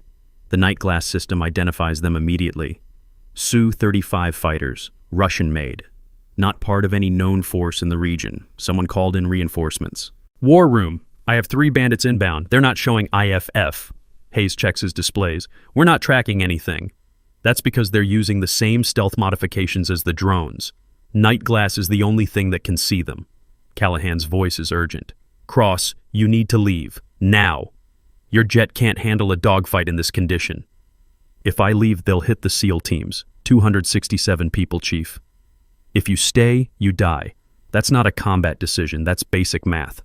The Night Glass system identifies them immediately. Su-35 fighters, Russian-made. Not part of any known force in the region. Someone called in reinforcements. War Room, I have 3 bandits inbound. They're not showing IFF. Hayes checks his displays. We're not tracking anything. That's because they're using the same stealth modifications as the drones. Night Glass is the only thing that can see them. Callahan's voice is urgent. Cross, you need to leave. Now. Your jet can't handle a dogfight in this condition. If I leave, they'll hit the SEAL teams. 267 people, Chief. If you stay, you die. That's not a combat decision, that's basic math.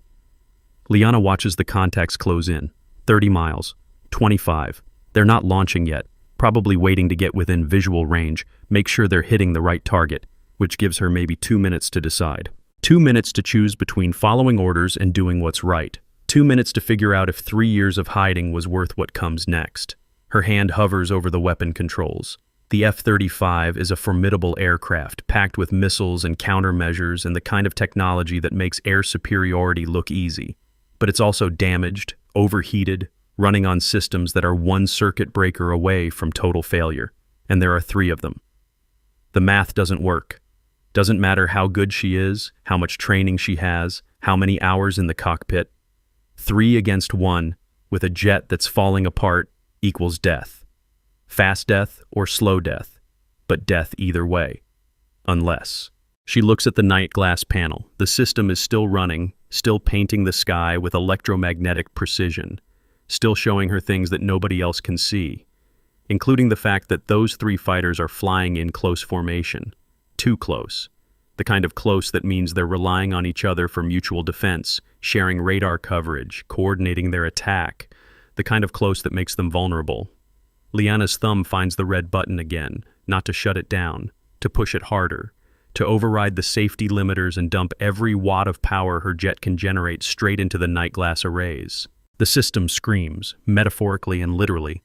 Liana watches the contacts close in. 30 miles. 25. They're not launching yet, probably waiting to get within visual range, make sure they're hitting the right target, which gives her maybe 2 minutes to decide. 2 minutes to choose between following orders and doing what's right. 2 minutes to figure out if 3 years of hiding was worth what comes next. Her hand hovers over the weapon controls. The F-35 is a formidable aircraft, packed with missiles and countermeasures and the kind of technology that makes air superiority look easy. But it's also damaged, overheated, running on systems that are 1 circuit breaker away from total failure. And there are 3 of them. The math doesn't work. Doesn't matter how good she is, how much training she has, how many hours in the cockpit. 3 against 1, with a jet that's falling apart, equals death. Fast death or slow death, but death either way. Unless. She looks at the Night Glass panel. The system is still running, still painting the sky with electromagnetic precision, still showing her things that nobody else can see, including the fact that those 3 fighters are flying in close formation. Too close. The kind of close that means they're relying on each other for mutual defense, sharing radar coverage, coordinating their attack. the kind of close that makes them vulnerable. Liana's thumb finds the red button again, not to shut it down, to push it harder, to override the safety limiters and dump every watt of power her jet can generate straight into the night glass arrays. The system screams, metaphorically and literally.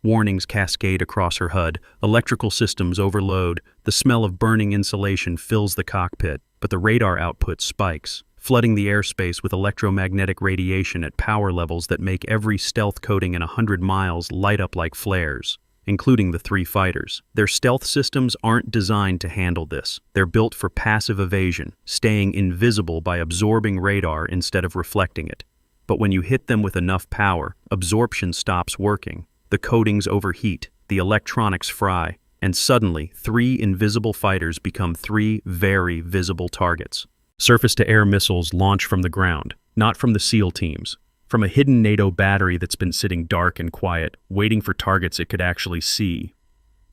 Warnings cascade across her HUD, electrical systems overload, the smell of burning insulation fills the cockpit, but the radar output spikes, flooding the airspace with electromagnetic radiation at power levels that make every stealth coating in 100 miles light up like flares, including the 3 fighters. Their stealth systems aren't designed to handle this. They're built for passive evasion, staying invisible by absorbing radar instead of reflecting it. But when you hit them with enough power, absorption stops working. The coatings overheat, the electronics fry, and suddenly 3 invisible fighters become 3 very visible targets. Surface-to-air missiles launch from the ground, not from the SEAL teams, from a hidden NATO battery that's been sitting dark and quiet, waiting for targets it could actually see.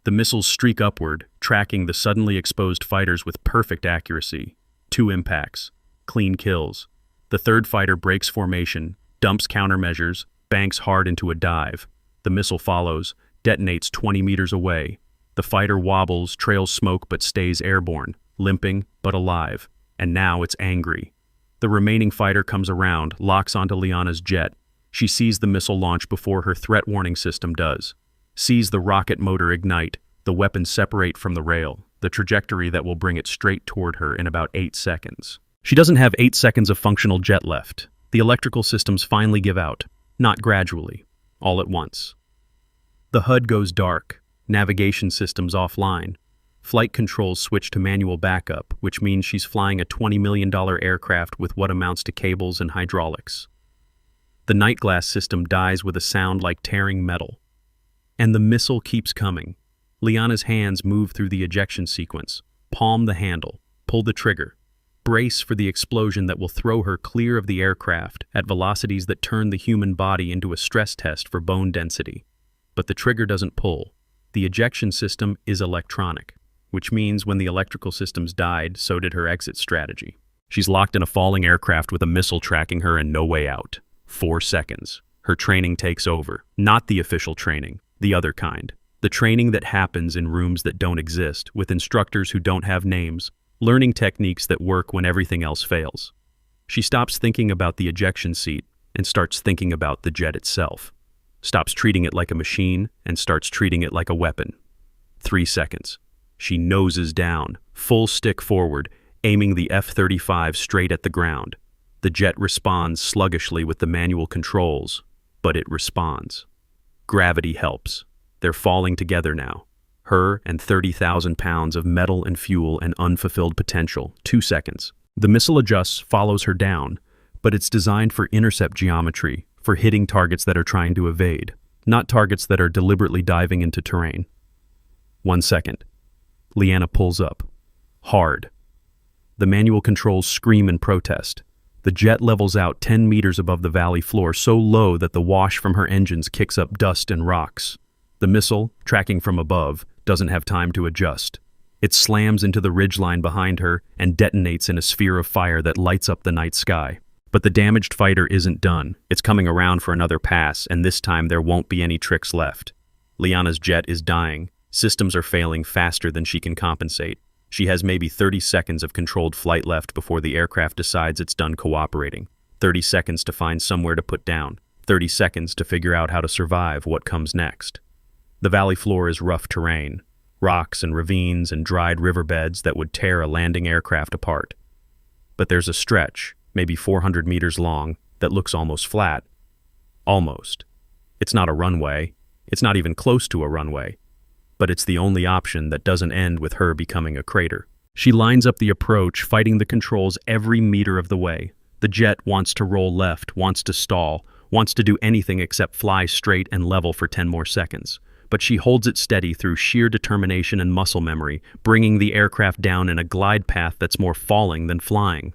The missiles streak upward, tracking the suddenly exposed fighters with perfect accuracy. 2 impacts, clean kills. The 3rd fighter breaks formation, dumps countermeasures, banks hard into a dive. The missile follows, detonates 20 meters away. The fighter wobbles, trails smoke but stays airborne, limping but alive. And now it's angry. The remaining fighter comes around, locks onto Liana's jet. She sees the missile launch before her threat warning system does. Sees the rocket motor ignite, the weapon separate from the rail, the trajectory that will bring it straight toward her in about 8 seconds. She doesn't have 8 seconds of functional jet left. The electrical systems finally give out, not gradually, all at once. The HUD goes dark, navigation systems offline. Flight controls switch to manual backup, which means she's flying a $20 million aircraft with what amounts to cables and hydraulics. The night glass system dies with a sound like tearing metal. And the missile keeps coming. Liana's hands move through the ejection sequence, palm the handle, pull the trigger, brace for the explosion that will throw her clear of the aircraft at velocities that turn the human body into a stress test for bone density. But the trigger doesn't pull. The ejection system is electronic, which means when the electrical systems died, so did her exit strategy. She's locked in a falling aircraft with a missile tracking her and no way out. 4 seconds. Her training takes over. Not the official training, the other kind. The training that happens in rooms that don't exist, with instructors who don't have names, learning techniques that work when everything else fails. She stops thinking about the ejection seat and starts thinking about the jet itself. Stops treating it like a machine and starts treating it like a weapon. 3 seconds. She noses down, full stick forward, aiming the F-35 straight at the ground. The jet responds sluggishly with the manual controls, but it responds. Gravity helps. They're falling together now. Her and 30,000 pounds of metal and fuel and unfulfilled potential. 2 seconds. The missile adjusts, follows her down, but it's designed for intercept geometry, for hitting targets that are trying to evade, not targets that are deliberately diving into terrain. 1 second. Liana pulls up. Hard. The manual controls scream in protest. The jet levels out 10 meters above the valley floor, so low that the wash from her engines kicks up dust and rocks. The missile, tracking from above, doesn't have time to adjust. It slams into the ridgeline behind her and detonates in a sphere of fire that lights up the night sky. But the damaged fighter isn't done. It's coming around for another pass, and this time there won't be any tricks left. Liana's jet is dying. Systems are failing faster than she can compensate. She has maybe 30 seconds of controlled flight left before the aircraft decides it's done cooperating. 30 seconds to find somewhere to put down. 30 seconds to figure out how to survive what comes next. The valley floor is rough terrain. Rocks and ravines and dried riverbeds that would tear a landing aircraft apart. But there's a stretch, maybe 400 meters long, that looks almost flat. Almost. It's not a runway. It's not even close to a runway. But it's the only option that doesn't end with her becoming a crater. She lines up the approach, fighting the controls every meter of the way. The jet wants to roll left, wants to stall, wants to do anything except fly straight and level for 10 more seconds. But she holds it steady through sheer determination and muscle memory, bringing the aircraft down in a glide path that's more falling than flying.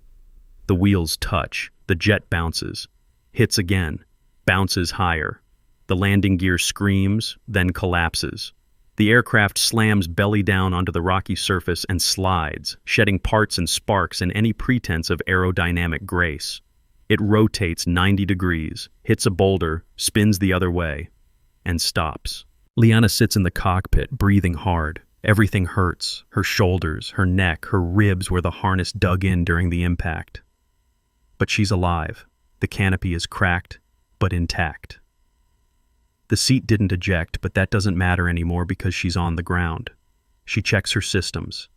The wheels touch, the jet bounces, hits again, bounces higher. The landing gear screams, then collapses. The aircraft slams belly down onto the rocky surface and slides, shedding parts and sparks and any pretense of aerodynamic grace. It rotates 90 degrees, hits a boulder, spins the other way, and stops. Liana sits in the cockpit, breathing hard. Everything hurts, her shoulders, her neck, her ribs where the harness dug in during the impact. But she's alive. The canopy is cracked, but intact. The seat didn't eject, but that doesn't matter anymore because she's on the ground. She checks her systems.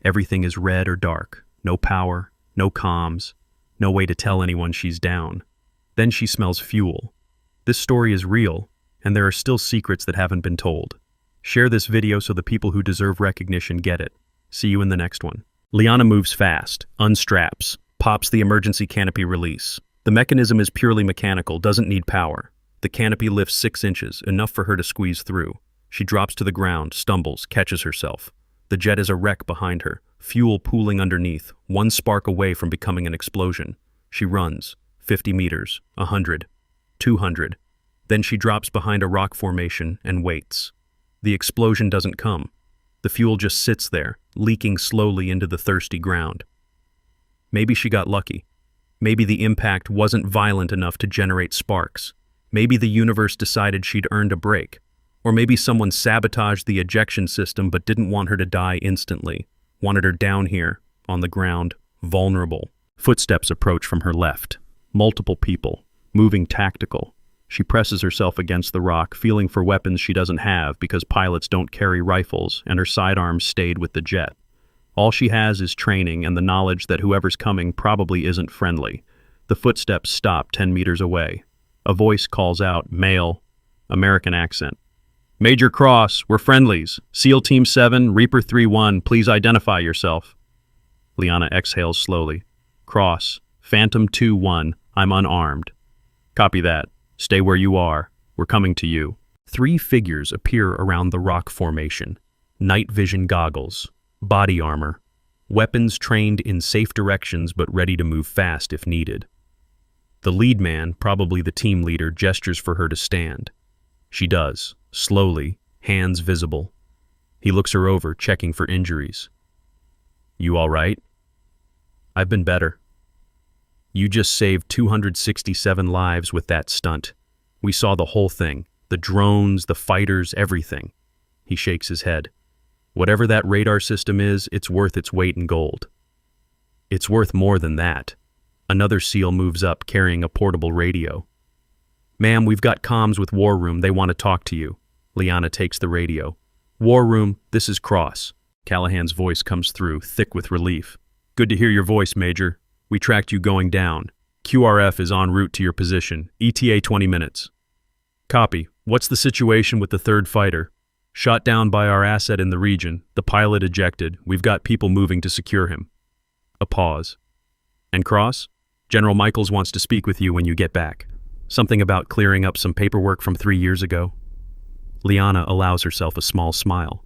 Everything is red or dark. No power, no comms, no way to tell anyone she's down. Then she smells fuel. This story is real, and there are still secrets that haven't been told. Share this video so the people who deserve recognition get it. See you in the next one. Liana moves fast, unstraps, pops the emergency canopy release. The mechanism is purely mechanical, doesn't need power. The canopy lifts 6 inches, enough for her to squeeze through. She drops to the ground, stumbles, catches herself. The jet is a wreck behind her, fuel pooling underneath, one spark away from becoming an explosion. She runs, 50 meters, 100, 200. Then she drops behind a rock formation and waits. The explosion doesn't come. The fuel just sits there, leaking slowly into the thirsty ground. Maybe she got lucky. Maybe the impact wasn't violent enough to generate sparks. Maybe the universe decided she'd earned a break. Or maybe someone sabotaged the ejection system but didn't want her to die instantly. Wanted her down here, on the ground, vulnerable. Footsteps approach from her left. Multiple people, moving tactical. She presses herself against the rock, feeling for weapons she doesn't have because pilots don't carry rifles, and her sidearms stayed with the jet. All she has is training and the knowledge that whoever's coming probably isn't friendly. The footsteps stop 10 meters away. A voice calls out, male, American accent. Major Cross, we're friendlies. SEAL Team 7, Reaper 3-1, please identify yourself. Liana exhales slowly. Cross, Phantom 2-1, I'm unarmed. Copy that. Stay where you are. We're coming to you. 3 figures appear around the rock formation. Night vision goggles, body armor, weapons trained in safe directions but ready to move fast if needed. The lead man, probably the team leader, gestures for her to stand. She does, slowly, hands visible. He looks her over, checking for injuries. You all right? I've been better. You just saved 267 lives with that stunt. We saw the whole thing, the drones, the fighters, everything. He shakes his head. Whatever that radar system is, it's worth its weight in gold. It's worth more than that. Another SEAL moves up, carrying a portable radio. Ma'am, we've got comms with War Room. They want to talk to you. Liana takes the radio. War Room, this is Cross. Callahan's voice comes through, thick with relief. Good to hear your voice, Major. We tracked you going down. QRF is en route to your position. ETA 20 minutes. Copy. What's the situation with the 3rd fighter? Shot down by our asset in the region. The pilot ejected. We've got people moving to secure him. A pause. And Cross? General Michaels wants to speak with you when you get back. Something about clearing up some paperwork from 3 years ago. Liana allows herself a small smile.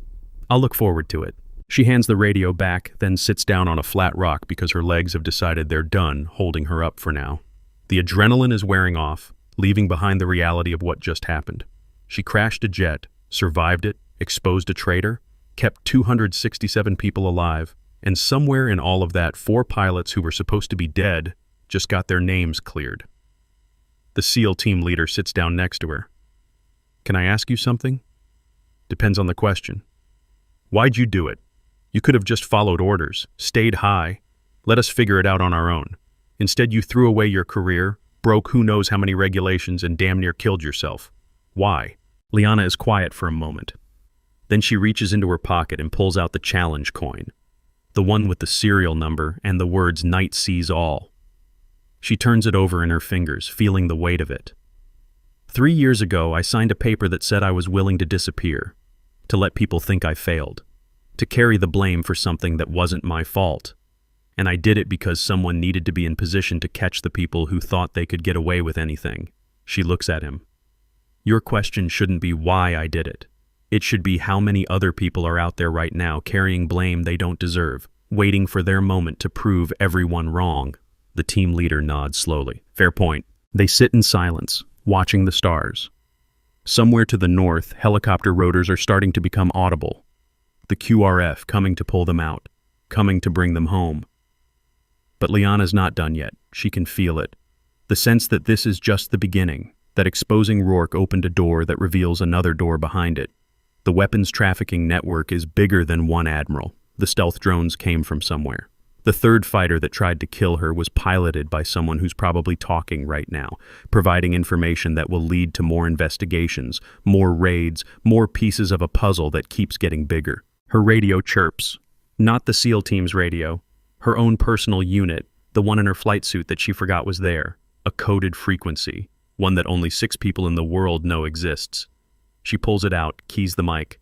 I'll look forward to it. She hands the radio back, then sits down on a flat rock because her legs have decided they're done holding her up for now. The adrenaline is wearing off, leaving behind the reality of what just happened. She crashed a jet, survived it, exposed a traitor, kept 267 people alive, and somewhere in all of that, 4 pilots who were supposed to be dead just got their names cleared. The SEAL team leader sits down next to her. Can I ask you something? Depends on the question. Why'd you do it? You could have just followed orders, stayed high, let us figure it out on our own. Instead, you threw away your career, broke who knows how many regulations, and damn near killed yourself. Why? Liana is quiet for a moment. Then she reaches into her pocket and pulls out the challenge coin, the one with the serial number and the words Night Sees All. She turns it over in her fingers, feeling the weight of it. 3 years ago, I signed a paper that said I was willing to disappear, to let people think I failed, to carry the blame for something that wasn't my fault. And I did it because someone needed to be in position to catch the people who thought they could get away with anything. She looks at him. Your question shouldn't be why I did it. It should be how many other people are out there right now carrying blame they don't deserve, waiting for their moment to prove everyone wrong. The team leader nods slowly. Fair point. They sit in silence, watching the stars. Somewhere to the north, helicopter rotors are starting to become audible. The QRF coming to pull them out, coming to bring them home. But Liana's not done yet. She can feel it. The sense that this is just the beginning, that exposing Rourke opened a door that reveals another door behind it. The weapons trafficking network is bigger than one admiral. The stealth drones came from somewhere. The third fighter that tried to kill her was piloted by someone who's probably talking right now, providing information that will lead to more investigations, more raids, more pieces of a puzzle that keeps getting bigger. Her radio chirps. Not the SEAL team's radio. Her own personal unit, the one in her flight suit that she forgot was there. A coded frequency, one that only 6 people in the world know exists. She pulls it out, keys the mic.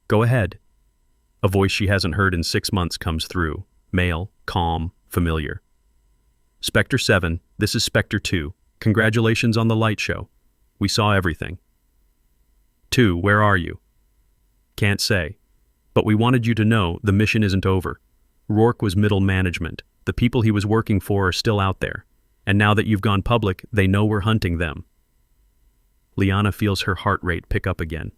"Go ahead." A voice she hasn't heard in 6 months comes through. Male, calm, familiar. "Spectre 7, this is Spectre 2. Congratulations on the light show. We saw everything." "2, where are you?" "Can't say. But we wanted you to know the mission isn't over. Rourke was middle management. The people he was working for are still out there. And now that you've gone public, they know we're hunting them." Liana feels her heart rate pick up again.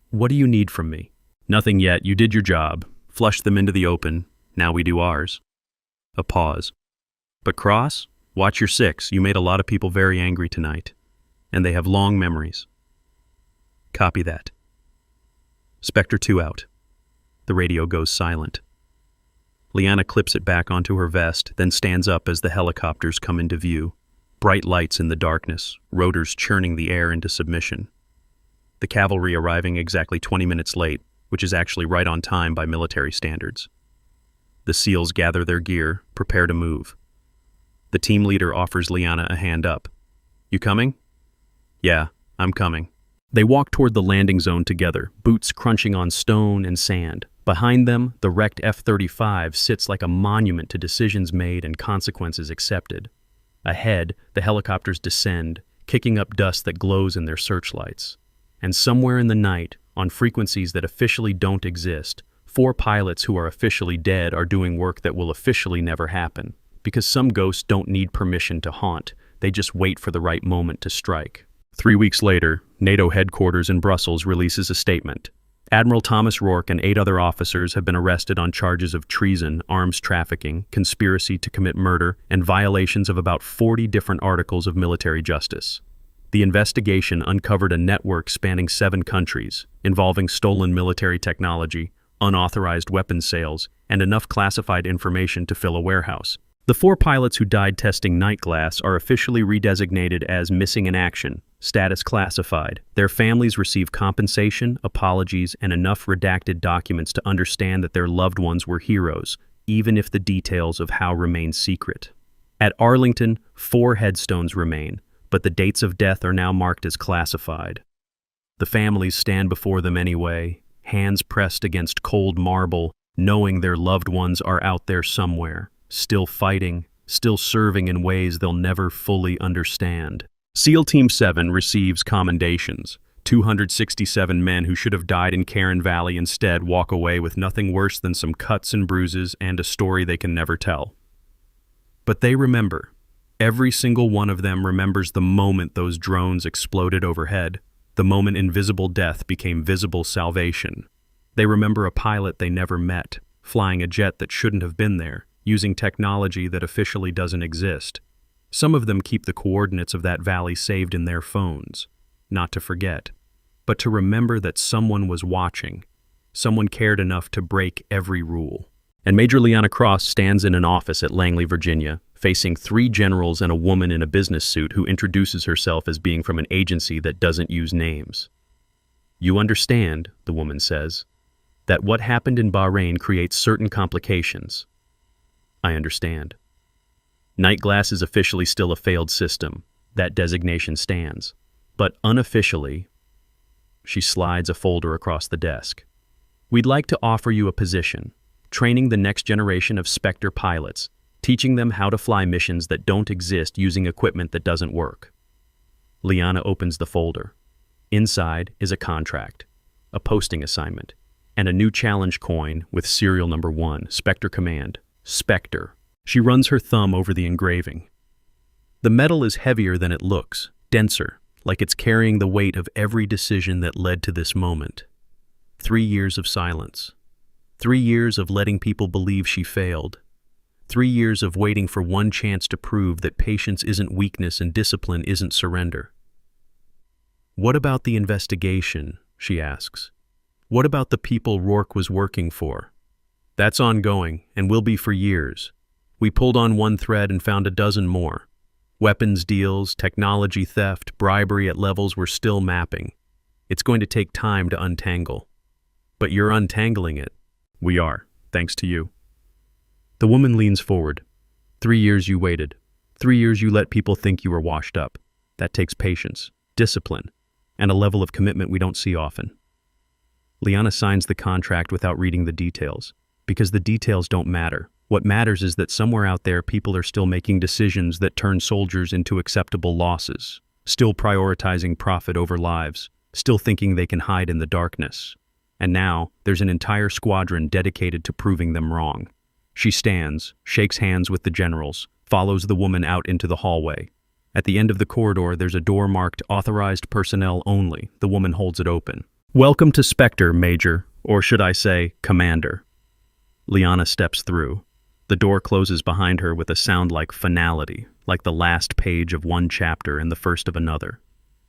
"What do you need from me?" "Nothing yet. You did your job. Flushed them into the open. Now we do ours." A pause. "But Cross, watch your 6. You made a lot of people very angry tonight. And they have long memories." "Copy that." Spectre 2 out. The radio goes silent. Liana clips it back onto her vest, then stands up as the helicopters come into view. Bright lights in the darkness, rotors churning the air into submission. The cavalry arriving exactly 20 minutes late, which is actually right on time by military standards. The SEALs gather their gear, prepare to move. The team leader offers Liana a hand up. "You coming?" "Yeah, I'm coming." They walk toward the landing zone together, boots crunching on stone and sand. Behind them, the wrecked F-35 sits like a monument to decisions made and consequences accepted. Ahead, the helicopters descend, kicking up dust that glows in their searchlights. And somewhere in the night, on frequencies that officially don't exist, 4 pilots who are officially dead are doing work that will officially never happen. Because some ghosts don't need permission to haunt, they just wait for the right moment to strike. 3 weeks later, NATO headquarters in Brussels releases a statement. Admiral Thomas Rourke and 8 other officers have been arrested on charges of treason, arms trafficking, conspiracy to commit murder, and violations of about 40 different articles of military justice. The investigation uncovered a network spanning 7 countries, involving stolen military technology, unauthorized weapons sales, and enough classified information to fill a warehouse. The 4 pilots who died testing night glass are officially redesignated as missing in action, status classified. Their families receive compensation, apologies, and enough redacted documents to understand that their loved ones were heroes, even if the details of how remain secret. At Arlington, 4 headstones remain, but the dates of death are now marked as classified. The families stand before them anyway, hands pressed against cold marble, knowing their loved ones are out there somewhere, still fighting, still serving in ways they'll never fully understand. SEAL Team 7 receives commendations. 267 men who should have died in Karen Valley instead walk away with nothing worse than some cuts and bruises and a story they can never tell. But they remember. Every single one of them remembers the moment those drones exploded overhead, the moment invisible death became visible salvation. They remember a pilot they never met, flying a jet that shouldn't have been there, using technology that officially doesn't exist. Some of them keep the coordinates of that valley saved in their phones, not to forget, but to remember that someone was watching. Someone cared enough to break every rule. And Major Liana Cross stands in an office at Langley, Virginia, facing 3 generals and a woman in a business suit who introduces herself as being from an agency that doesn't use names. "You understand," the woman says, "that what happened in Bahrain creates certain complications." "I understand." Night glass is officially still a failed system. That designation stands. But unofficially, she slides a folder across the desk. "We'd like to offer you a position, training the next generation of Spectre pilots, teaching them how to fly missions that don't exist using equipment that doesn't work." Liana opens the folder. Inside is a contract, a posting assignment, and a new challenge coin with serial number 1, Spectre Command, Spectre. She runs her thumb over the engraving. The metal is heavier than it looks, denser, like it's carrying the weight of every decision that led to this moment. 3 years of silence. 3 years of letting people believe she failed. 3 years of waiting for one chance to prove that patience isn't weakness and discipline isn't surrender. What about the investigation? She asks. What about the people Rourke was working for? That's ongoing and will be for years. We pulled on one thread and found a dozen more. Weapons deals, technology theft, bribery at levels we're still mapping. It's going to take time to untangle. But you're untangling it. We are, thanks to you. The woman leans forward. 3 years you waited. 3 years you let people think you were washed up. That takes patience, discipline, and a level of commitment we don't see often. Liana signs the contract without reading the details, because the details don't matter. What matters is that somewhere out there people are still making decisions that turn soldiers into acceptable losses, still prioritizing profit over lives, still thinking they can hide in the darkness. And now, there's an entire squadron dedicated to proving them wrong. She stands, shakes hands with the generals, follows the woman out into the hallway. At the end of the corridor, there's a door marked Authorized Personnel Only. The woman holds it open. Welcome to Spectre, Major, or should I say, Commander. Liana steps through. The door closes behind her with a sound like finality, like the last page of one chapter and the first of another.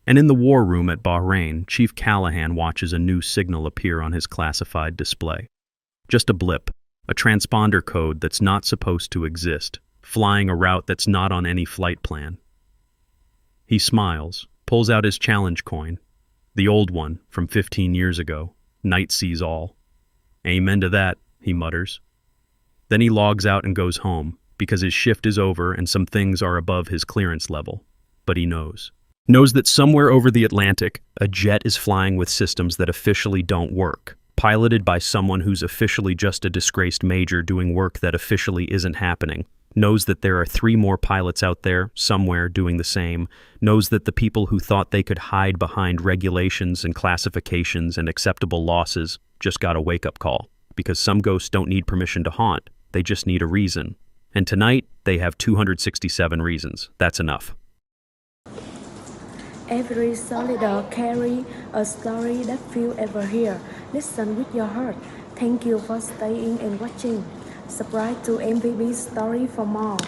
And in the war room at Bahrain, Chief Callahan watches a new signal appear on his classified display. Just a blip, a transponder code that's not supposed to exist, flying a route that's not on any flight plan. He smiles, pulls out his challenge coin, the old one from 15 years ago. Night sees all. Amen to that, he mutters. Then he logs out and goes home, because his shift is over and some things are above his clearance level. But he knows. Knows that somewhere over the Atlantic, a jet is flying with systems that officially don't work, piloted by someone who's officially just a disgraced major doing work that officially isn't happening. Knows that there are 3 more pilots out there, somewhere, doing the same. Knows that the people who thought they could hide behind regulations and classifications and acceptable losses just got a wake-up call. Because some ghosts don't need permission to haunt, they just need a reason. And tonight, they have 267 reasons. That's enough. Every soldier carry a story that few ever hear. Listen with your heart. Thank you for staying and watching. Subscribe to MVB Story for more.